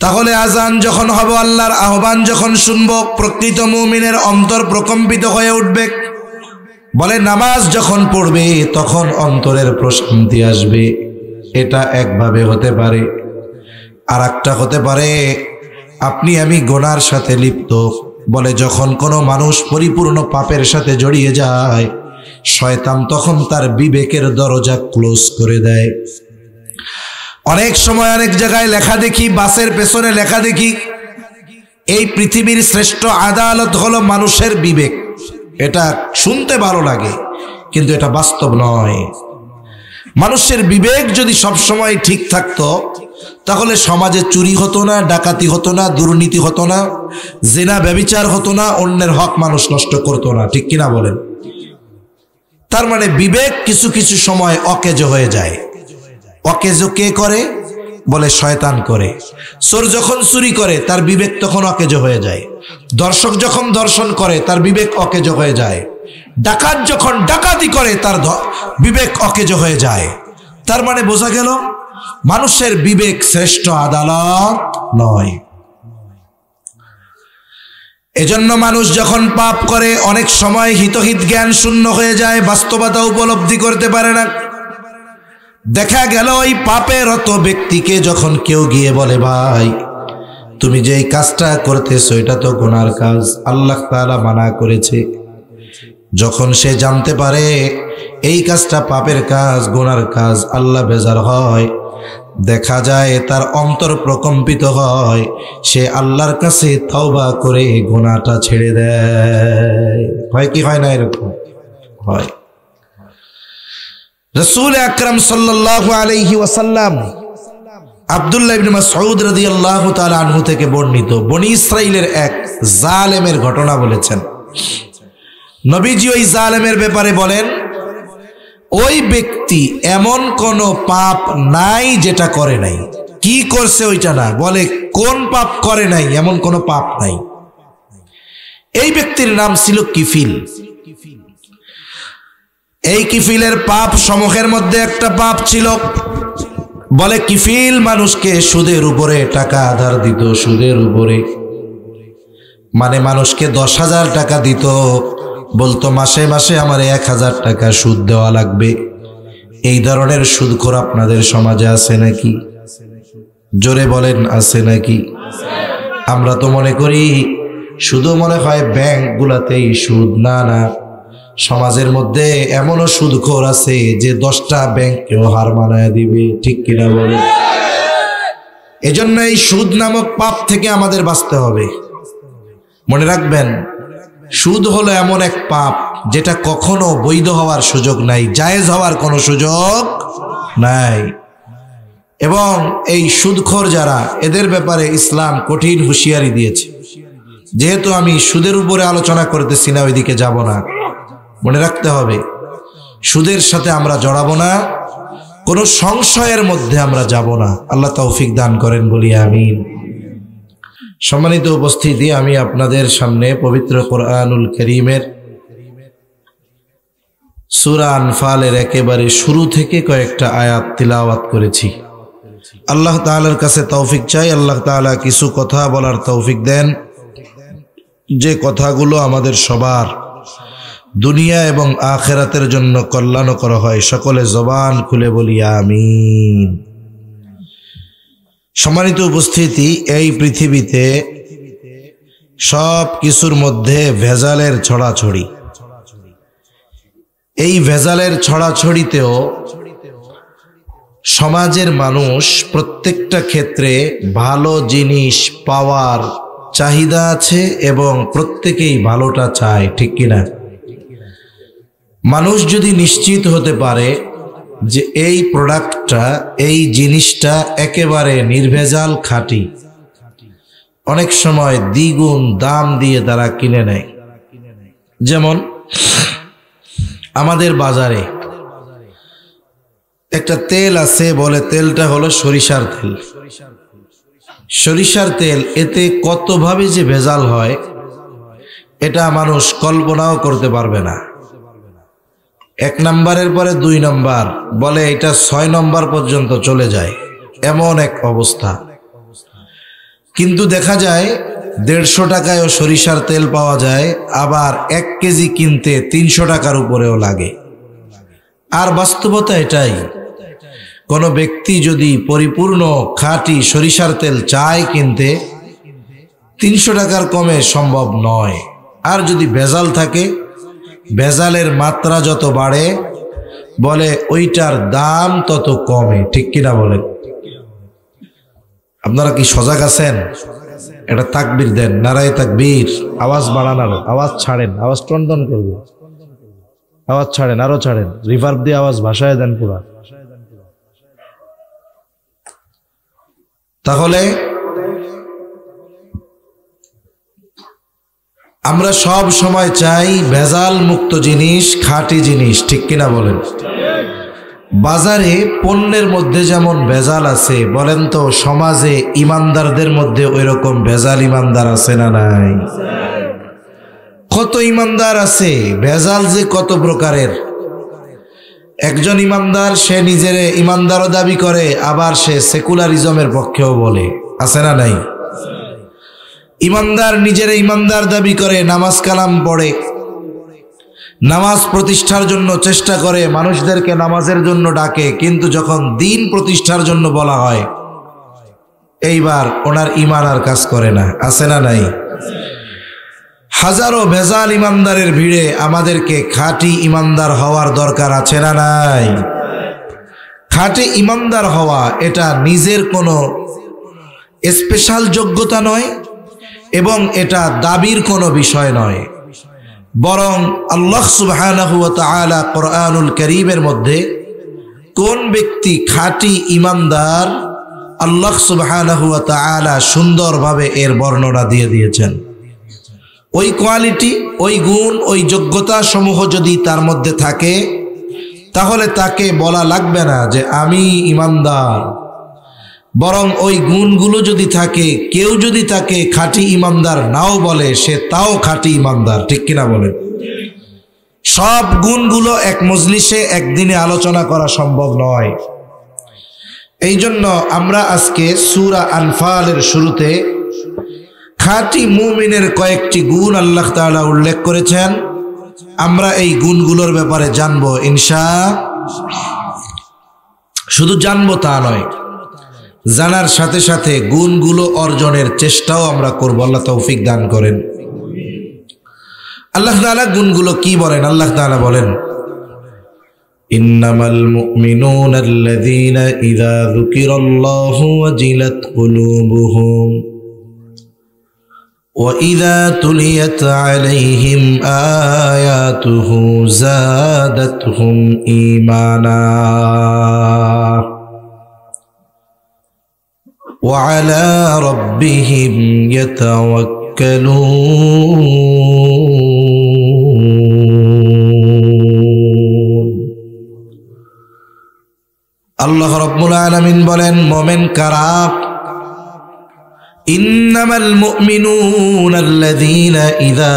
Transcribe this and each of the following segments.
তাহলে আজান যখন হবে, আল্লাহর আহ্বান যখন শুনবো, প্রকৃত মুমিনের অন্তর প্রকম্পিত হয়ে উঠবে। বলে নামাজ যখন পড়বে তখন অন্তরের প্রশান্তি আসবে। এটা একভাবে হতে পারে। আর একটা হতে পারে আপনি আমি গুনার সাথে লিপ্ত। বলে যখন কোনো মানুষ পরিপূর্ণ পাপের সাথে জড়িয়ে যায়, শয়তান তখন তার বিবেকের দরজা ক্লোজ করে দেয়। অনেক সময় অনেক জায়গায় লেখা দেখি, বাসের পেছনে লেখা দেখি, এই পৃথিবীর শ্রেষ্ঠ আদালত হলো মানুষের বিবেক। এটা শুনতে ভালো লাগে, কিন্তু এটা বাস্তব নয়। মানুষের বিবেক যদি সবসময় ঠিক থাকতো, তাহলে সমাজে চুরি হতো না, ডাকাতি হতো না, দুর্নীতি হতো না, জিনা ব্যভিচার হতো না, অন্যের হক মানুষ নষ্ট করতো না। ঠিক কিনা বলেন? তার মানে বিবেক কিছু কিছু সময় অকেজো হয়ে যায়। অকেজো কে করে? বলে শয়তান করে। চোর যখন চুরি করে তার বিবেক তখন অকেজো হয়ে যায়। দর্শক যখন দর্শন করে তার বিবেক অকেজো হয়ে যায়। ডাকাত যখন ডাকাতি করে তার বিবেক অকেজো হয়ে যায়। তার মানে বোঝা গেল মানুষের বিবেক শ্রেষ্ঠ আদালত নয়। এজন্য মানুষ যখন পাপ করে অনেক সময় হিতহিত জ্ঞান শূন্য হয়ে যায়, বাস্তবতা উপলব্ধি করতে পারে না। দেখা গেল ওই পাপেরত ব্যক্তিকে যখন কেউ গিয়ে বলে, ভাই তুমি যে এই কাজটা করতেছো এটা তো গুনার কাজ, আল্লাহ তাআলা মানা করেছে। যখন সে জানতে পারে এই কাজটা পাপের কাজ, গুনার কাজ, আল্লাহ বেজার হয়, দেখা যায় তার অন্তর প্রকম্পিত হয়। সে আল্লাহর কাছে তওবা করে গুনাহটা ছেড়ে দেয়। হয় কি হয় না? এরকম হয়। রাসূল আকরাম সাল্লাল্লাহু আলাইহি ওয়াসাল্লাম আব্দুল্লাহ ইবনে মাসউদ রাদিয়াল্লাহু তাআলা আনহু থেকে বর্ণিত বনি ইসরাইলের এক জালেমের ঘটনা বলেছেন। নবীজি ওই জালেমের ব্যাপারে বলেন, ওই ব্যক্তি এমন কোন পাপ নাই যেটা করে নাই। কি করছে ওইটা না, বলে কোন পাপ করে নাই এমন কোন পাপ নাই। এই ব্যক্তির নাম ছিল কিফিল। এই কিফিলের পাপ সমূহের মধ্যে একটা পাপ ছিল, বলে কিফিল মানুষকে সুদের উপরে টাকা আধার দিত। সুদের উপরে মানে মানুষকে 10,000 টাকা দিত, বলতো মাসে মাসে আমার 1,000 টাকা সুদ দেওয়া লাগবে। এই ধরনের সুদখোর আপনাদের সমাজে আছে নাকি? জোরে বলেন, আছে নাকি? আমরা তো মনে করি শুধু মনে হয় ব্যাংকগুলাতেই সুদ। না না, সমাজের মধ্যে এমনও সুদখোর আছে যে 10টা ব্যাংককেও হার মানায় দিবে। ঠিক কিনা বলে? এজন্য এই সুদ নামক পাপ থেকে আমাদের বাঁচতে হবে। মনে রাখবেন, সুদ হলো এমন এক পাপ যেটা কখনো বৈধ হওয়ার সুযোগ নাই, জায়েজ হওয়ার কোনো সুযোগ নাই। এবং এই সুদখোর যারা, এদের ব্যাপারে ইসলাম কঠিন হুঁশিয়ারি দিয়েছে। যেহেতু আমি সুদের উপরে আলোচনা করতেছি না, ওইদিকে যাব না। মনে রাখতে হবে সুদের সাথে আমরা জড়াবো না, কোনো সংশয়ের মধ্যে আমরা যাব না। আল্লাহ তৌফিক দান করেন, বলি আমিন। সম্মানিত উপস্থিতি, আমি আপনাদের সামনে পবিত্র কোরআনুল কারীমের সূরা আনফালের একেবারে শুরু থেকে কয়েকটা আয়াত তিলাওয়াত করেছি। আল্লাহ তাআলার কাছে তৌফিক চাই, আল্লাহ তাআলা কিছু কথা বলার তৌফিক দেন, যে কথাগুলো আমাদের সবার দুনিয়া এবং আখিরাতের জন্য কল্যাণকর হয়। সকলে জবান খুলে বলি আমিন। সম্মানিত উপস্থিতি, এই পৃথিবীতে সব কিছুর মধ্যে ভেজালের ছড়াছড়ি। এই ভেজালের ছড়াছড়িতেও সমাজের মানুষ প্রত্যেকটা ক্ষেত্রে ভালো জিনিস পাওয়ার চাহিদা আছে এবং প্রত্যেকেই ভালোটা চায়। ঠিক কিনা? মানুষ যদি নিশ্চিত হতে পারে যে এই প্রোডাক্টটা, এই জিনিসটা একেবারে নির্ভেজাল খাঁটি, অনেক সময় দ্বিগুণ দাম দিয়ে তারা কিনে নেয়। যেমন আমাদের বাজারে একটা তেল আছে, বলে তেলটা হলো সরিষার তেল। সরিষার তেল, এতে কতভাবে যে ভেজাল হয় এটা মানুষ কল্পনাও করতে পারবে না। 1 নম্বরের পরে 2 নম্বর, বলে এটা 6 নম্বর পর্যন্ত চলে যায়, এমন এক অবস্থা। কিন্তু দেখা যায় 150 টাকায়ও সরিষার তেল পাওয়া যায়, আবার 1 কেজি কিনতে 300 টাকার উপরেও লাগে। আর বাস্তবতা এটাই, কোনো ব্যক্তি যদি পরিপূর্ণ খাঁটি সরিষার তেল চায় কিনতে, 300 টাকার কমে সম্ভব নয়। আর যদি ভেজাল থাকে, ভেজালের মাত্রা যত বাড়ে বলে ওইটার দাম তত কমে। ঠিক কিনা বলেন? আপনারা কি সজাগ আছেন? এটা তাকবীর দেন, নারায়ে তাকবীর। আওয়াজ বাড়ান, আরো আওয়াজ ছাড়েন, আওয়াজ টনটন করবে, আওয়াজ ছাড়েন, আরো ছাড়েন, রিভার্ব দিয়ে আওয়াজ ভাসায় দেন পুরা। তাহলে আমরা সব সময় চাই ভেজাল মুক্ত জিনিস, খাঁটি জিনিস। ঠিক কিনা বলেন? বাজারে পণ্যের মধ্যে যেমন ভেজাল আছে, বলেন তো সমাজে ইমানদারদের মধ্যে ওই রকম ভেজাল ইমানদার আছে না নাই? কত ইমানদার আছে, ভেজাল যে কত প্রকারের। একজন ইমানদার, সে নিজের ইমানদারও দাবি করে, আবার সে সেকুলারিজমের পক্ষেও বলে, আছে না নাই? ইমানদার নিজের ইমানদার দাবি করে, নামাজ কালাম পড়ে, নামাজ প্রতিষ্ঠার জন্য চেষ্টা করে, মানুষদেরকে নামাজের জন্য ডাকে, কিন্তু যখন দিন প্রতিষ্ঠার জন্য বলা হয় এইবার ওনার ঈমান আর কাজ করে না, আছে না নাই? হাজারো ভেজাল ইমানদারের ভিড়ে আমাদেরকে খাঁটি ইমানদার হওয়ার দরকার আছে না নাই? খাঁটি ইমানদার হওয়া এটা নিজের কোনো স্পেশাল যোগ্যতা নয়, এবং এটা দাবির কোনো বিষয় নয়, বরং আল্লাহ সুবহানাহু ওয়া তাআলা কোরআনুল কারীমের মধ্যে কোন ব্যক্তি খাঁটি ইমানদার, আল্লাহ সুবহানাহু ওয়া তাআলা সুন্দরভাবে এর বর্ণনা দিয়ে দিয়েছেন। ওই কোয়ালিটি, ওই গুণ, ওই যোগ্যতা সমূহ যদি তার মধ্যে থাকে, তাহলে তাকে বলা লাগবে না যে আমি ইমানদার, বরং ওই গুণগুলো যদি থাকে, কেউ যদি তাকে খাঁটি ইমানদার নাও বলে, সে তাও খাঁটি ইমানদার। ঠিক কিনা বলেন? সব গুণগুলো এক মজলিসে একদিনে আলোচনা করা সম্ভব নয়। এই জন্য আমরা আজকে সূরা আনফালের শুরুতে খাঁটি মুমিনের কয়েকটি গুণ আল্লাহ তাআলা উল্লেখ করেছেন। আমরা এই গুণগুলোর ব্যাপারে জানবো ইনশাআল্লাহ। শুধু জানবো তা নয়, জানার সাথে সাথে গুণগুলো অর্জনের চেষ্টাও আমরা করব। আল্লাহ তৌফিক দান করেন। আল্লাহ তাআলা গুণগুলো কি বলেন? আল্লাহ তাআলা বলেন, ইন্নামাল মুমিনুনা আল্লাযীনা ইযা যুকিরাল্লাহু ওয়াজিলাত কুলুবুহুম ওয়া ইযা তুলিয়াত আলাইহিম আয়াতুহু যাদাতহুম ঈমানা وعلى ربهم يتوكلون। আল্লাহ রাব্বুল আলামিন বলেন, মুমিন কারা? ইন্নামাল মুমিনুনা আল্লাযীনা ইযা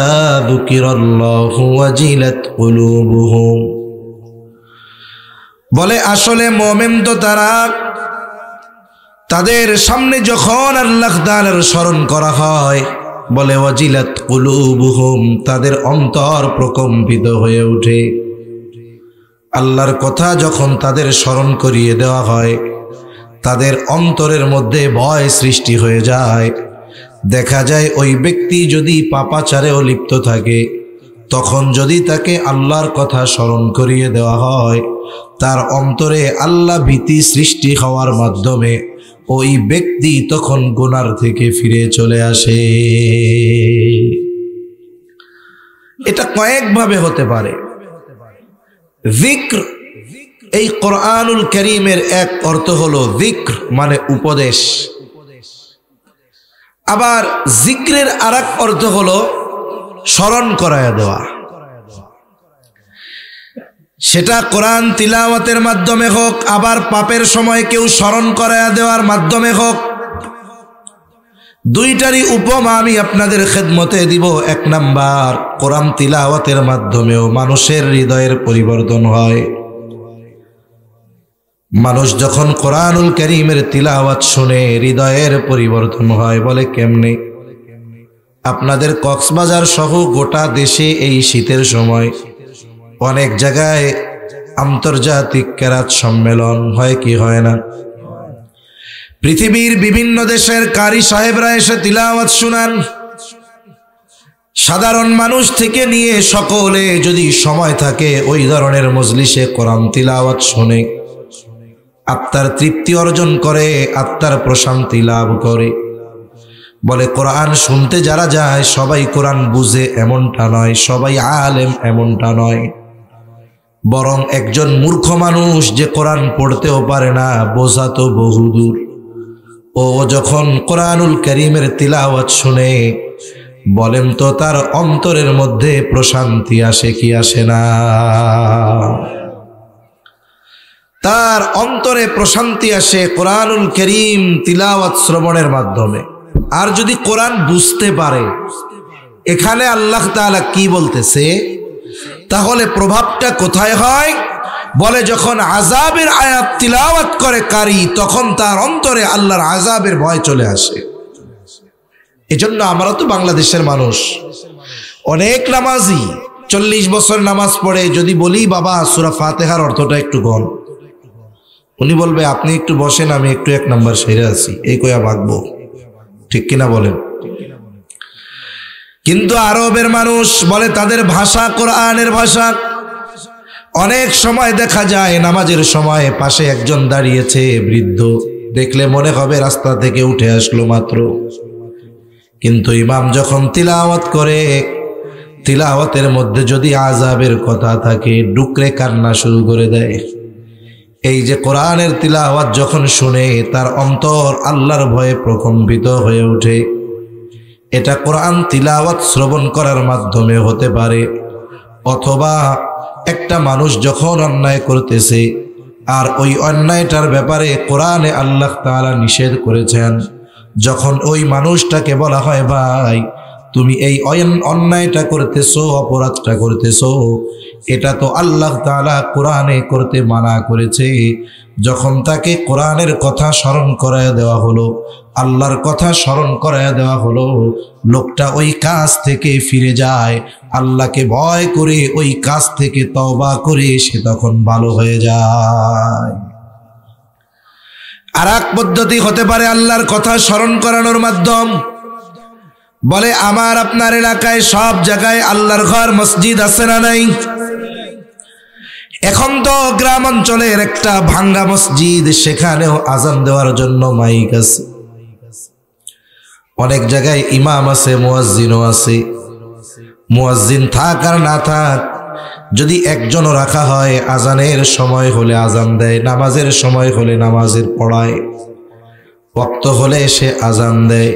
যুকিরাল্লাহু ওয়াজিলাত কুলুবুহুম। বলে আসলে মুমিন তো তারা, তাদের সামনে যখন আল্লাহ তাআলার স্মরণ করা হয়, বলে ওয়াজিলাত কুলুবুহুম, তাদের অন্তর প্রকম্পিত হয়ে ওঠে। আল্লাহর কথা যখন তাদের স্মরণ করিয়ে দেওয়া হয়, তাদের অন্তরের মধ্যে ভয় সৃষ্টি হয়ে যায়। দেখা যায় ওই ব্যক্তি যদি পাপাচারেও লিপ্ত থাকে, তখন যদি তাকে আল্লাহর কথা স্মরণ করিয়ে দেওয়া হয়, তার অন্তরে আল্লাহ ভীতি সৃষ্টি হওয়ার মাধ্যমে ওই ব্যক্তি তখন গুনার থেকে ফিরে চলে আসে। এটা কয়েকভাবে হতে পারে। যিকর, এই কোরআনুল কারীমের এক অর্থ হলো যিকর মানে উপদেশ, আবার যিকরের আরেক অর্থ হলো স্মরণ করায়া দেওয়া। সেটা কোরআন তিলাওয়াতের মাধ্যমে হোক, আবার পাপের সময় কেউ স্মরণ করায়া দেওয়ার মাধ্যমে হোক। দুইটারই উপমা আমি আপনাদের খেদমতে দিব। 1 নাম্বার, কোরআন তিলাওয়াতের মাধ্যমেও মানুষের হৃদয়ের পরিবর্তন হয়। মানুষ যখন কোরআনুল কারীমের তিলাওয়াত শুনে হৃদয়ের পরিবর্তন হয়। বলে কেমনে? আপনাদের কক্সবাজার সহ গোটা দেশে এই শীতের সময় অনেক জায়গায় আন্তর্জাতিক কেরাত সম্মেলন হয় কি হয় না? পৃথিবীর বিভিন্ন দেশের কারি সাহেবরা এসে তিলাওয়াত শুনান। সাধারণ মানুষ থেকে নিয়ে সকলে যদি সময় থাকে ওই ধরনের মজলিসে কোরআন তিলাওয়াত শুনে আত্মার তৃপ্তি অর্জন করে, আত্মার প্রশান্তি লাভ করে। বলে কোরআন শুনতে যারা যায় সবাই কোরআন বুঝে এমনটা নয়, সবাই আলেম এমনটা নয়, বরং একজন মূর্খ মানুষ যে কোরআন পড়তেও পারে না, বোঝা তো বহুদূর, ও যখন কোরআনুল কারীমের তিলাওয়াত শুনে বলেন তো তার অন্তরের মধ্যে প্রশান্তি আসে কি আসে না? তার অন্তরে প্রশান্তি আসে কোরআনুল কারীম তিলাওয়াত শ্রবণের মাধ্যমে। আর যদি কোরআন বুঝতে পারে এখানে আল্লাহ তাআলা কি বলতেছে, তাহলে প্রভাবটা কোথায় হয়? বলে যখন আযাবের আয়াত তিলাওয়াত করে কারি তখন তার অন্তরে আল্লাহর আযাবের ভয় চলে আসে। এজন্য আমরা তো বাংলাদেশের মানুষ, অনেক নামাজি 40 বছর নামাজ পড়ে, যদি বলি বাবা সূরা ফাতিহার অর্থটা একটু গণ, উনি বলবে আপনি একটু বসেন আমি একটু 1 নাম্বার সেরে আছি, এই কইয়া ভাগবো। ঠিক কিনা বলেন? কিন্তু আরবের মানুষ বলে তাদের ভাষা কোরআনের ভাষা। অনেক সময় দেখা যায় নামাজের সময় পাশে একজন দাঁড়িয়েছে বৃদ্ধ, দেখলে মনে হবে রাস্তা থেকে উঠে আসলো মাত্র, কিন্তু ইমাম যখন তিলাওয়াত করে তিলাওয়াতের মধ্যে যদি আযাবের কথা থাকে ডুকরে কান্না শুরু করে দেয়। এই যে কোরআনের তিলাওয়াত যখন শুনে তার অন্তর আল্লাহর ভয়ে প্রকম্পিত হয়ে ওঠে। এটা কোরআন তিলাওয়াত শ্রবণ করার মাধ্যমে হতে পারে, অথবা একটা মানুষ যখন অন্যায় করতেছে আর ওই অন্যায়টার ব্যাপারে কোরআনে আল্লাহ তাআলা নিষেধ করেছেন, যখন ওই মানুষটাকে বলা হয় ভাই তুমি এই অন্যায়টা করতেছো, অপরাধটা করতেছো, এটা তো আল্লাহ তাআলা কোরআনে করতে মানা করেছে, যখন তাকে কোরআনের কথা স্মরণ করায় দেওয়া হলো, আল্লাহর কথা স্মরণ করায় দেওয়া হলো, লোকটা ওই কাজ থেকে ফিরে যায়, আল্লাহকে ভয় করে ওই কাজ থেকে তওবা করে সে তখন ভালো হয়ে যায়। আর এক পদ্ধতি হতে পারে আল্লাহর কথা স্মরণ করানোর মাধ্যম। বলে আমার আপনার এলাকায় সব জায়গায় আল্লাহর ঘর মসজিদ আছে না নাই? এখন তো গ্রাম অঞ্চলের একটা ভাঙ্গা মসজিদ, সেখানেও আজান দেওয়ার জন্য মাইক আছে, অনেক জায়গায় ইমাম আছে, মুয়াজ্জিনও আছে। মুয়াজ্জিন থাক আর না থাক, যদি একজনও রাখা হয় আজানের সময় হলে আজান দেয়, নামাজের সময় হলে নামাজের পড়ায়, ওয়াক্ত হলে সে আজান দেয়।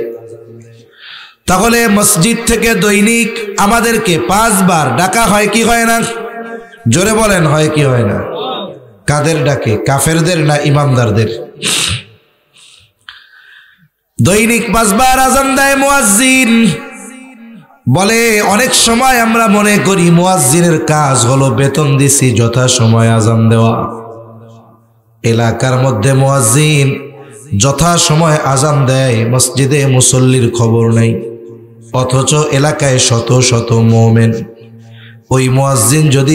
তাহলে মসজিদ থেকে দৈনিক আমাদেরকে 5 বার ডাকা হয় কি হয় না? জোরে বলেন, হয় কি হয় না? কাদের ডাকে? কাফেরদের না ইমানদারদের? দৈনিক 5 বার আজান দেয় মুয়াজ্জিন। বলে অনেক সময় আমরা মনে করি মুয়াজ্জিনের কাজ হলো বেতন দিছি যথা সময় আজান দেওয়া। এলাকার মধ্যে মুয়াজ্জিন যথা সময় আজান দেয়, মসজিদে মুসল্লির খবর নেই, অথচ এলাকায় শত শত মুমিন। ওই মুয়াজ্জিন যদি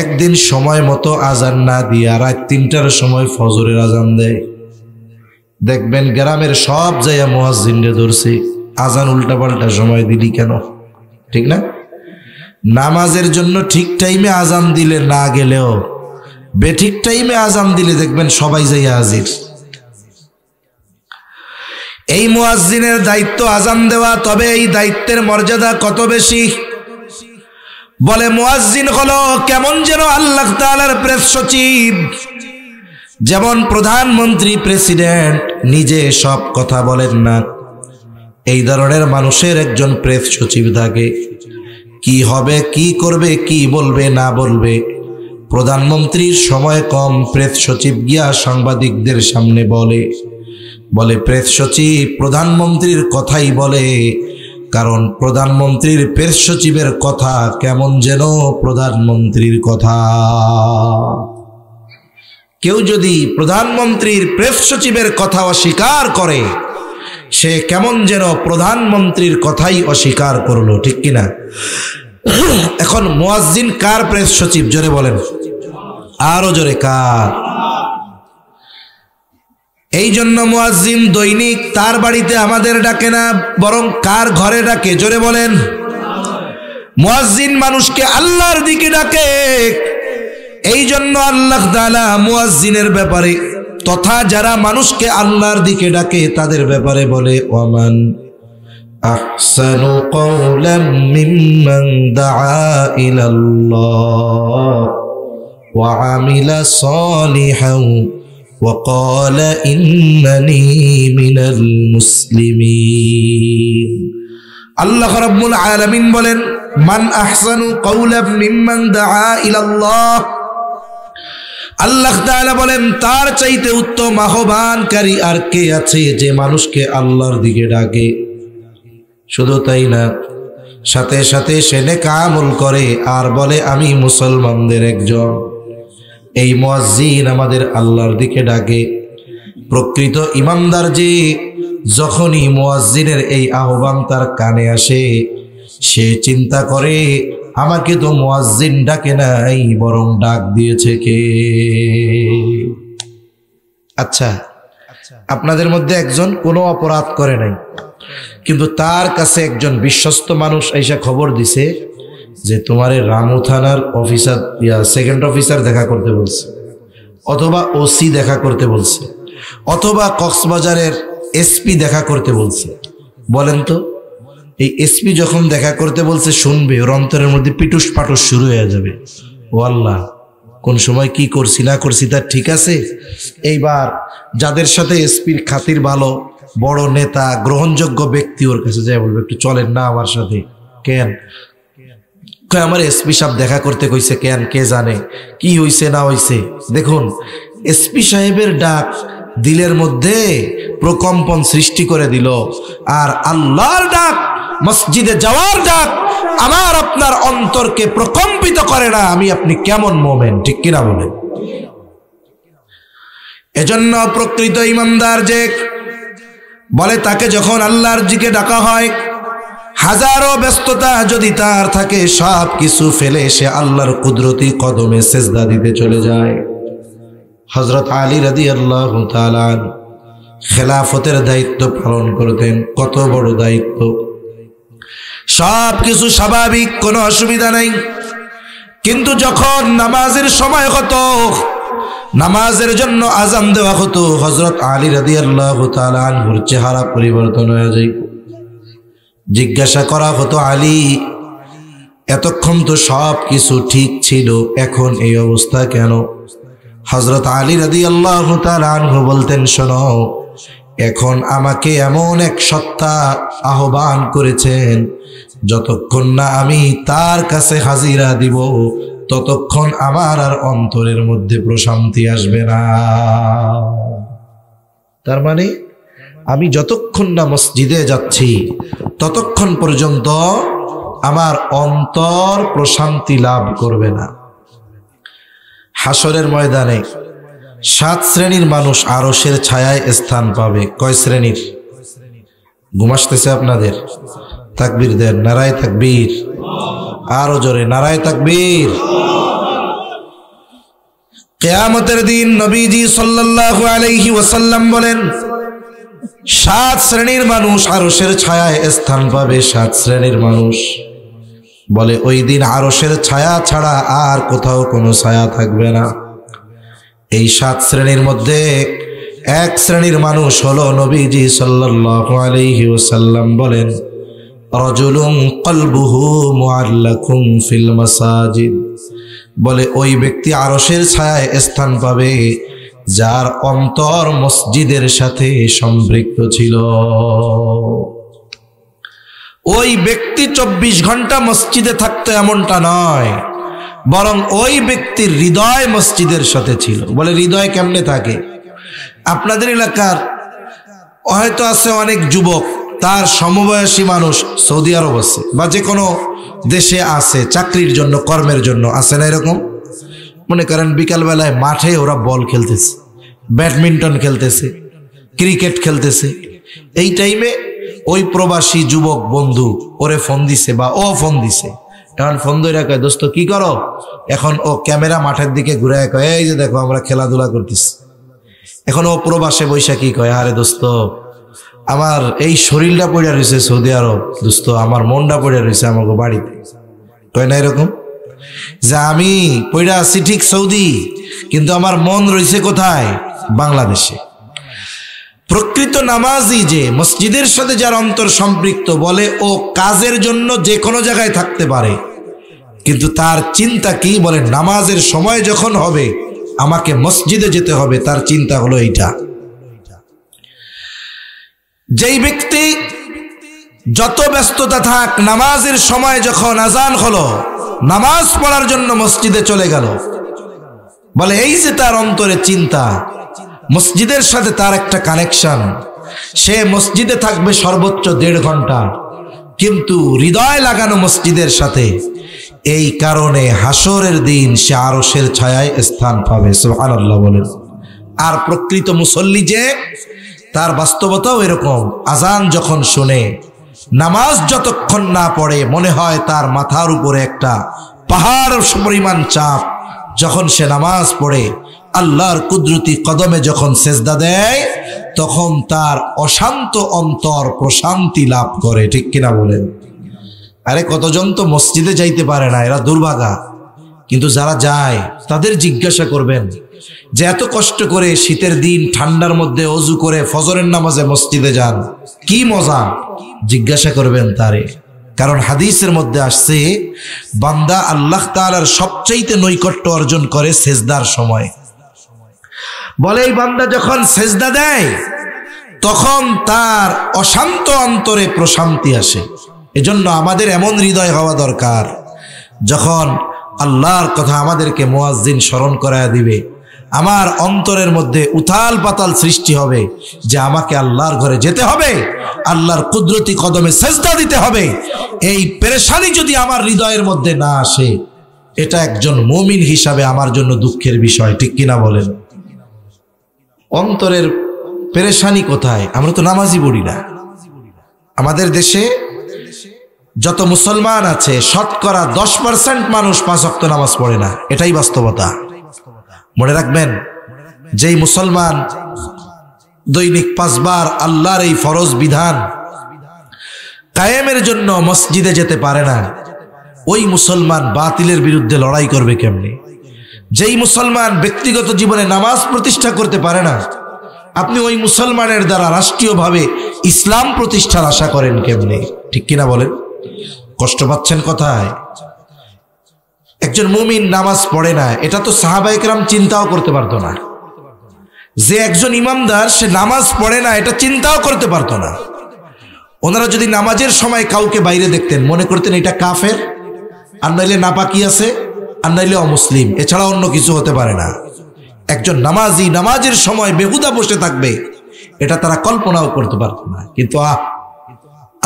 একদিন সময় মতো আজান না দিয়ে রাত 3টার সময় ফজরের আজান দেয়, দেখবেন গ্রামের সব জায়গা মুয়াজ্জিনরে ধরছে, আজান উল্টাপাল্টা সময় দিলি কেন? ঠিক না? নামাজের জন্য ঠিক টাইমে আজান দিলে না গেলেও বেঠিক টাইমে আজান দিলে দেখবেন সবাই যাইয়া হাজির। এই মুয়াজ্জিনের দায়িত্ব আজান দেওয়া, তবে এই দায়িত্বের মর্যাদা কত বেশি! বলে মুয়াজ্জিন হলো কেমন যেন আল্লাহ তাআলার প্রেস সচিব। যেমন প্রধানমন্ত্রী, প্রেসিডেন্ট নিজে সব কথা বলেন না, এই ধরনের মানুষের একজন প্রেস সচিব থাকে। কি হবে, কি করবে, কি বলবে না বলবে, প্রধানমন্ত্রীর সময় কম, প্রেস সচিব গিয়া সাংবাদিকদের সামনে বলে প্রেস সচিব প্রধানমন্ত্রীর কথাই বলে, কারণ প্রধানমন্ত্রীর প্রেস সচিবের কথা কেমন যেন প্রধানমন্ত্রীর কথা। কেউ যদি প্রধানমন্ত্রীর প্রেস সচিবের কথা অস্বীকার করে, সে কেমন যেন প্রধানমন্ত্রীর কথাই অস্বীকার করলো, ঠিক কিনা? এখন মুয়াজ্জিন কার প্রেস সচিব? জোরে বলেন, আরো জোরে, কার? এই জন্য মুয়াজ্জিন দৈনিক তার বাড়িতে আমাদের ডাকে না, বরং কার ঘরে ডাকে? জোরে বলেন। মুয়াজ্জিন মানুষকে আল্লাহর দিকে ডাকে। এই জন্য আল্লাহ তাআলা মুয়াজ্জিনের ব্যাপারে তথা যারা মানুষকে আল্লাহর দিকে ডাকে তাদের ব্যাপারে বলে, ওয়ামান আহসানু কওলাম মিম্মান দাআ ইলাল্লাহ ওয়া আমিলা সালিহান ওয়া ক্বালা ইন্নানি মিনাল মুসলিমিন। আল্লাহ রাব্বুল আলামিন বলেন, মান আহসানু কওলাম মিম্মান দাআ ইলাল্লাহ। আল্লাহ তাআলা বলেন, তার চাইতে উত্তম আহ্বানকারী আর কে আছে যে মানুষকে আল্লাহর দিকে ডাকে? শুধু তাই না, সাথে সাথে সে নেক আমল করে আর বলে আমি মুসলমানদের একজন। এই মুয়াজ্জিন আমাদের আল্লাহর দিকে ডাকে। প্রকৃত ইমানদার যে যখনই মুয়াজ্জিনের এই আহ্বান তার কানে আসে, সে চিন্তা করে আমাকে তো মুয়াজ্জিন ডাকে নাই, বরং ডাক দিয়েছে কে? আচ্ছা, আপনাদের মধ্যে একজন কোনো অপরাধ করে নাই, কিন্তু তার কাছে একজন বিশ্বস্ত মানুষ এসে খবর দিছে যে তোমারে রামু থানার অফিসার সেকেন্ড অফিসার দেখা করতে বলছে, অথবা ওসি দেখা করতে বলছে, অথবা কক্সবাজারের এসপি দেখা করতে বলছে। বলেন তো, এই এসপি যখন দেখা করতে বলছে শুনবে, ওর অন্তরের মধ্যে পিটুস পাটুস শুরু হয়ে যাবে। ও আল্লাহ, কোন সময় কি করছি না করছি তার ঠিক আছে। এইবার যাদের সাথে এসপির খাতির ভালো, বড় নেতা, গ্রহণযোগ্য ব্যক্তি, ওর কাছে যায় বলবে একটু চলেন না আমার সাথে। কেন? আমার এসপি সাহেব দেখা করতে কইছে। কেন? কে জানে কি হইছে না হইছে। দেখুন, এসপি সাহেবের ডাক দিলের মধ্যে প্রকম্পন সৃষ্টি করে দিল, আর আল্লাহর ডাক, মসজিদে যাওয়ার ডাক আমার আপনার অন্তরকে প্রকম্পিত করে না। আমি আপনি কেমন মোমেন, ঠিক কিনা বলেন? এজন্য প্রকৃত ইমানদার যে বলে, তাকে যখন আল্লাহর দিকে ডাকা হয়, হাজারো ব্যস্ততা যদি তার থাকে, সব কিছু ফেলে সে আল্লাহর কুদরতি কদমে সেজদা দিতে চলে যায়। হযরত আলী রাদিয়াল্লাহু তাআলা খেলাফতের দায়িত্ব পালন করতেন। কত বড় দায়িত্ব! সব কিছু স্বাভাবিক, কোনো অসুবিধা নাই। কিন্তু যখন নামাজের সময় হতো, নামাজের জন্য আজান দেওয়া হতো, হযরত আলী রাদিয়াল্লাহু তাআলা আনহুর চেহারা পরিবর্তন হয়ে যায়। জিজ্ঞাসা করা হতো, আলী, এতক্ষণ তো সব কিছু ঠিক ছিল, এখন এই অবস্থা কেন? হযরত আলী রাদিয়াল্লাহু তাআলা আনহু বলতেন, শোনো, এখন আমাকে এমন এক সত্তা আহ্বান করেছেন, যতক্ষণ না আমি তার কাছে হাজিরা দিব ততক্ষণ আমার আর অন্তরের মধ্যে প্রশান্তি আসবে না। তার মানে আমি যতক্ষণ না মসজিদে যাচ্ছি ততক্ষণ পর্যন্ত আমার অন্তর প্রশান্তি লাভ করবে না। হাসরের ময়দানে 7 শ্রেণীর মানুষ আরশের ছায়ায় স্থান পাবে। কয় শ্রেণীর? ঘুম আসতেছে আপনাদের? তাকবীর দেন, নারায়ে তাকবীর, আরো জোরে নারায়ে তাকবীর। কিয়ামতের দিন নবীজি সাল্লাল্লাহু আলাইহি ওয়াসাল্লাম বলেন, 7 শ্রেণীর মানুষ আরশের ছায়ায় স্থান পাবে। 7 শ্রেণীর মানুষ বলে, ওই দিন আরশের ছায়া ছাড়া আর কোথাও কোনো ছায়া থাকবে না। এই 7 শ্রেণীর মধ্যে এক শ্রেণীর মানুষ হলো, নবীজি সাল্লাল্লাহু আলাইহি ওয়াসাল্লাম বলেন, রাজুলুন কলবুহু মুআল্লাকুন ফিল মাসাজিদ। বলে, ওই ব্যক্তি আরশের ছায়ায় স্থান পাবে যার অন্তর মসজিদের সাথে সম্পৃক্ত ছিল। ওই ব্যক্তি 24 ঘন্টা মসজিদে থাকতো এমনটা নয়, বরং ওই ব্যক্তির হৃদয় মসজিদের সাথে ছিল। বলে, হৃদয় কেমনে থাকে? আপনাদের এলাকার হয়তো আছে অনেক যুবক, তার সমবয়সী মানুষ সৌদি আরব আছে বা যে কোনো দেশে আছে চাকরির জন্য, কর্মের জন্য, আছে না এরকম? মনে করেন বিকালবেলায় মাঠে ওরা বল খেলতেছে, ব্যাডমিন্টন খেলতেছে, ক্রিকেট খেলতেছে। এই টাইমে ওই প্রবাসী যুবক বন্ধু ওরে ফোন দিছে বা ও ফোন দিছে। এখন ফোন ধরে কয়, দোস্ত কি করো? এখন ও ক্যামেরা মাঠের দিকে ঘুরে কয়, এই যে দেখো আমরা খেলাধুলা করতেছি। এখন ও প্রবাসে বৈশা কি কয়, আরে দোস্ত আমার এই শরীরটা পড়ে রয়েছে সৌদি আরব, দোস্ত আমার মনটা পড়ে রয়েছে আমাকে বাড়িতে। কয় না এরকম যে আমি পড়ে আছি ঠিক সৌদি, কিন্তু আমার মন রয়েছে কোথায়? বাংলাদেশে। প্রকৃত নামাজি যে মসজিদের সাথে যার অন্তর সম্পৃক্ত, বলে ও কাজের জন্য যে কোনো জায়গায় থাকতে পারে, কিন্তু তার চিন্তা কি? বলে নামাজের সময় যখন হবে আমাকে মসজিদে যেতে হবে, তার চিন্তা হলো এইটা। যেই ব্যক্তি যত ব্যস্ততা থাক, নামাজের সময় যখন আজান হলো নামাজ পড়ার জন্য মসজিদে চলে গেল, বলে এই যে তার অন্তরে চিন্তা, মসজিদের সাথে তার একটা কানেকশন। সে মসজিদে থাকবে সর্বোচ্চ 1.5 ঘন্টা, কিন্তু হৃদয় লাগানো মসজিদের সাথে। এই কারণে হাসরের দিন সে আরশের ছায়ায় স্থান পাবে। সুবহানাল্লাহ বলেন। আর প্রকৃত মুসল্লি যে, তার বাস্তবতাও এরকম। আজান যখন শুনে, নামাজ যতক্ষণ না পড়ে, মনে হয় তার মাথার উপরে একটা পাহাড় পরিমাণ চাপ। যখন সে নামাজ পড়ে, আল্লাহর কুদরতি কদমে যখন সেজদা দেয়, তখন তার অশান্ত অন্তর প্রশান্তি লাভ করে। ঠিক কিনা বলেন? আরে কতজন তো মসজিদে যাইতে পারে না, এরা দুর্ভাগা। কিন্তু যারা যায় তাদের জিজ্ঞাসা করবেন যে এত কষ্ট করে শীতের দিন ঠান্ডার মধ্যে অজু করে ফজরের নামাজে মসজিদে যান, কি মজা। জিজ্ঞাসা করবেন তারে। কারণ হাদিসের মধ্যে আসছে, বান্দা আল্লাহ তাআলার সবচাইতে নৈকট্য অর্জন করে সেজদার সময়। বলে এই বান্দা যখন সেজদা দেয়, তখন তার অশান্ত অন্তরে প্রশান্তি আসে। এজন্য আমাদের এমন হৃদয় হওয়া দরকার, যখন আল্লাহর কথা আমাদেরকে মুয়াজ্জিন স্মরণ করায় দিবে, আমার অন্তরের মধ্যে উথাল পাতাল সৃষ্টি হবে যে আমাকে আল্লাহর ঘরে যেতে হবে, আল্লাহর কুদরতি কদমে সেজদা দিতে হবে। এই পেরেশানি যদি আমার হৃদয়ের মধ্যে না আসে, এটা একজন মুমিন হিসাবে আমার জন্য দুঃখের বিষয়। ঠিক কিনা বলেন? অন্তরের পেরেশানি কোথায়? আমরা তো নামাজই পড়ি না। আমাদের দেশে যত মুসলমান আছে, শতকরা 10% মানুষ 5 ওয়াক্ত নামাজ পড়ে না। এটাই বাস্তবতা। মনে রাখবেন, যেই মুসলমান দৈনিক 5 বার আল্লাহর এই ফরজ বিধান কায়েমের জন্য মসজিদে যেতে পারে না, ওই মুসলমান বাতিলের বিরুদ্ধে লড়াই করবে কেমনে? যেই মুসলমান ব্যক্তিগত জীবনে নামাজ প্রতিষ্ঠা করতে পারে না, আপনি ওই মুসলমানের দ্বারা রাষ্ট্রীয়ভাবে ইসলাম প্রতিষ্ঠার আশা করেন কেমনে? ঠিক কিনা বলেন? কষ্ট পাচ্ছেন কোথায়? একজন মুমিন নামাজ পড়ে না, এটা তো সাহাবায়ে কেরাম চিন্তাও করতে পারতো না। যে একজন ইমামদার সে নামাজ পড়ে না, এটা চিন্তাও করতে পারতো না। ওনারা যদি নামাজের সময় কাউকে বাইরে দেখতেন, মনে করতেন এটা কাফের, আর নাইলে নাপাকি আছে, আর নাইলে অমুসলিম, এছাড়া অন্য কিছু হতে পারে না। একজন নামাজি নামাজের সময় বেহুদা বসে থাকবে, এটা তারা কল্পনাও করতে পারতো না। কিন্তু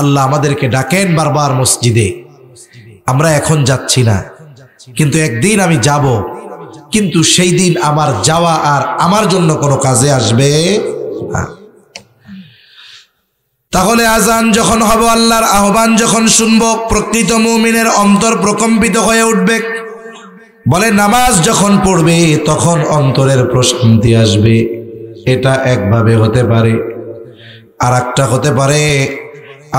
আল্লাহ আমাদেরকে ডাকেন বারবার মসজিদে। আমরা এখন যাচ্ছি না, কিন্তু একদিন আমি যাব, কিন্তু সেই দিন আমার যাওয়া আর আমার জন্য কোনো কাজে আসবে না। তাহলে আজান যখন হবে, আল্লাহর আহ্বান যখন শুনব, প্রকৃত মুমিনের অন্তর প্রকম্পিত হয়ে উঠবে। বলে নামাজ যখন পড়বে তখন অন্তরের প্রশান্তি আসবে। এটা একভাবে হতে পারে। আর একটা হতে পারে,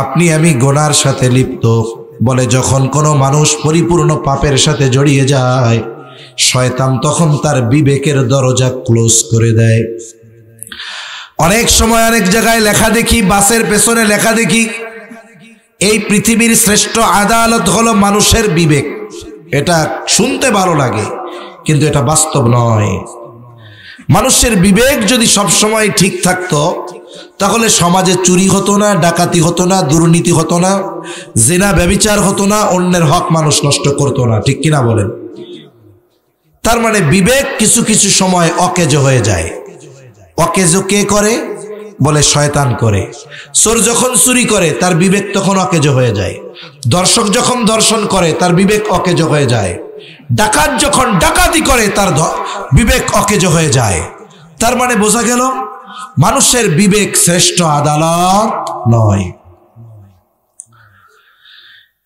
আপনি আমি গুনার সাথে লিপ্ত। বলে যখন কোনো মানুষ পরিপূর্ণ পাপের সাথে জড়িয়ে যায়, শয়তান তখন তার বিবেকের দরজা ক্লোজ করে দেয়। অনেক সময় অনেক জায়গায় লেখা দেখি, বাসের পেছনে লেখা দেখি, এই পৃথিবীর শ্রেষ্ঠ আদালত হলো মানুষের বিবেক। এটা শুনতে ভালো লাগে, কিন্তু এটা বাস্তব নয়। মানুষের বিবেক যদি সবসময় ঠিক থাকতো, তাহলে সমাজে চুরি হতো না, ডাকাতি হতো না, দুর্নীতি হতো না, জিনা ব্যভিচার হতো না, অন্যের হক মানুষ নষ্ট করতো না। ঠিক কিনা বলেন? তার মানে বিবেক কিছু কিছু সময় অকেজো হয়ে যায়। অকেজো কে করে? বলে শয়তান করে। চোর যখন চুরি করে তার বিবেক তখন অকেজো হয়ে যায়। দর্শক যখন দর্শন করে তার বিবেক অকেজো হয়ে যায়। ডাকাত যখন ডাকাতি করে তার বিবেক অকেজ হয়ে যায়। তার মানে বোঝা গেল মানুষের বিবেক শ্রেষ্ঠ আদালত নয়।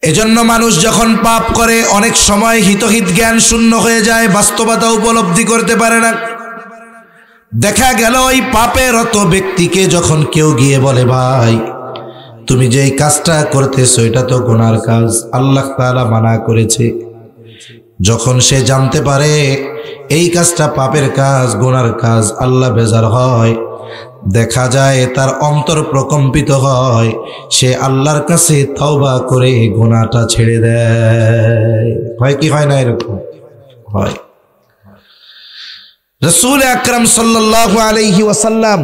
এজন্য মানুষ যখন পাপ করে অনেক সময় হিতহিত জ্ঞান শূন্য হয়ে যায়, বাস্তবতা উপলব্ধি করতে পারে না। দেখা গেল ওই পাপের রত ব্যক্তিকে যখন কেউ গিয়ে বলে, ভাই তুমি যে এই কাজটা করতেছো এটা তো গুনার কাজ, আল্লাহ তাআলা মানা করেছে, যখন সে জানতে পারে এই কাজটা পাপের কাজ, গুনার কাজ, আল্লাহ বেজার হয়, দেখা যায় তার অন্তর প্রকম্পিত হয়, সে আল্লাহর কাছে তওবা করে গুনাহটা ছেড়ে দেয়। হয় কি হয় না? এরকম হয়। রাসূল আকরাম সাল্লাল্লাহু আলাইহি ওয়াসাল্লাম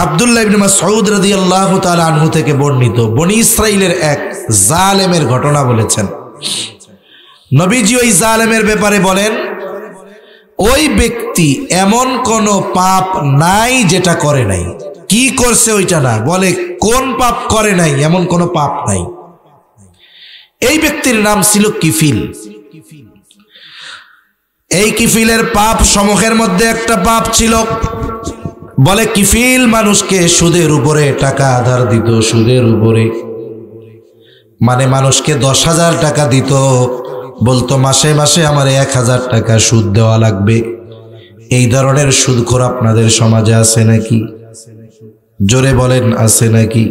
আব্দুল্লাহ ইবনে মাসউদ রাদিয়াল্লাহু তাআলা আনহু থেকে বর্ণিত বনি ইসরাইলের এক জালেমের ঘটনা বলেছেন। নবীজি ওই জালেমের ব্যাপারে বলেন, ওই ব্যক্তি এমন কোন পাপ নাই যেটা করে নাই। কি করছে ওইটা না, বলে কোন পাপ করে নাই, এমন কোন পাপ নাই। এই ব্যক্তির নাম ছিল কিফিল। এই কিফিলের পাপ সমূহের মধ্যে একটা পাপ ছিল, বলে কিফিল মানুষকে সুদের উপরে টাকা আধার দিত। সুদের উপরে মানে মানুষকে 10,000 টাকা দিত, বলতো মাসে মাসে আমার 1,000 টাকা সুদ দেওয়া লাগবে। এই ধরনের সুদখোর আপনাদের সমাজে আছে নাকি? জোরে বলেন, আছে নাকি?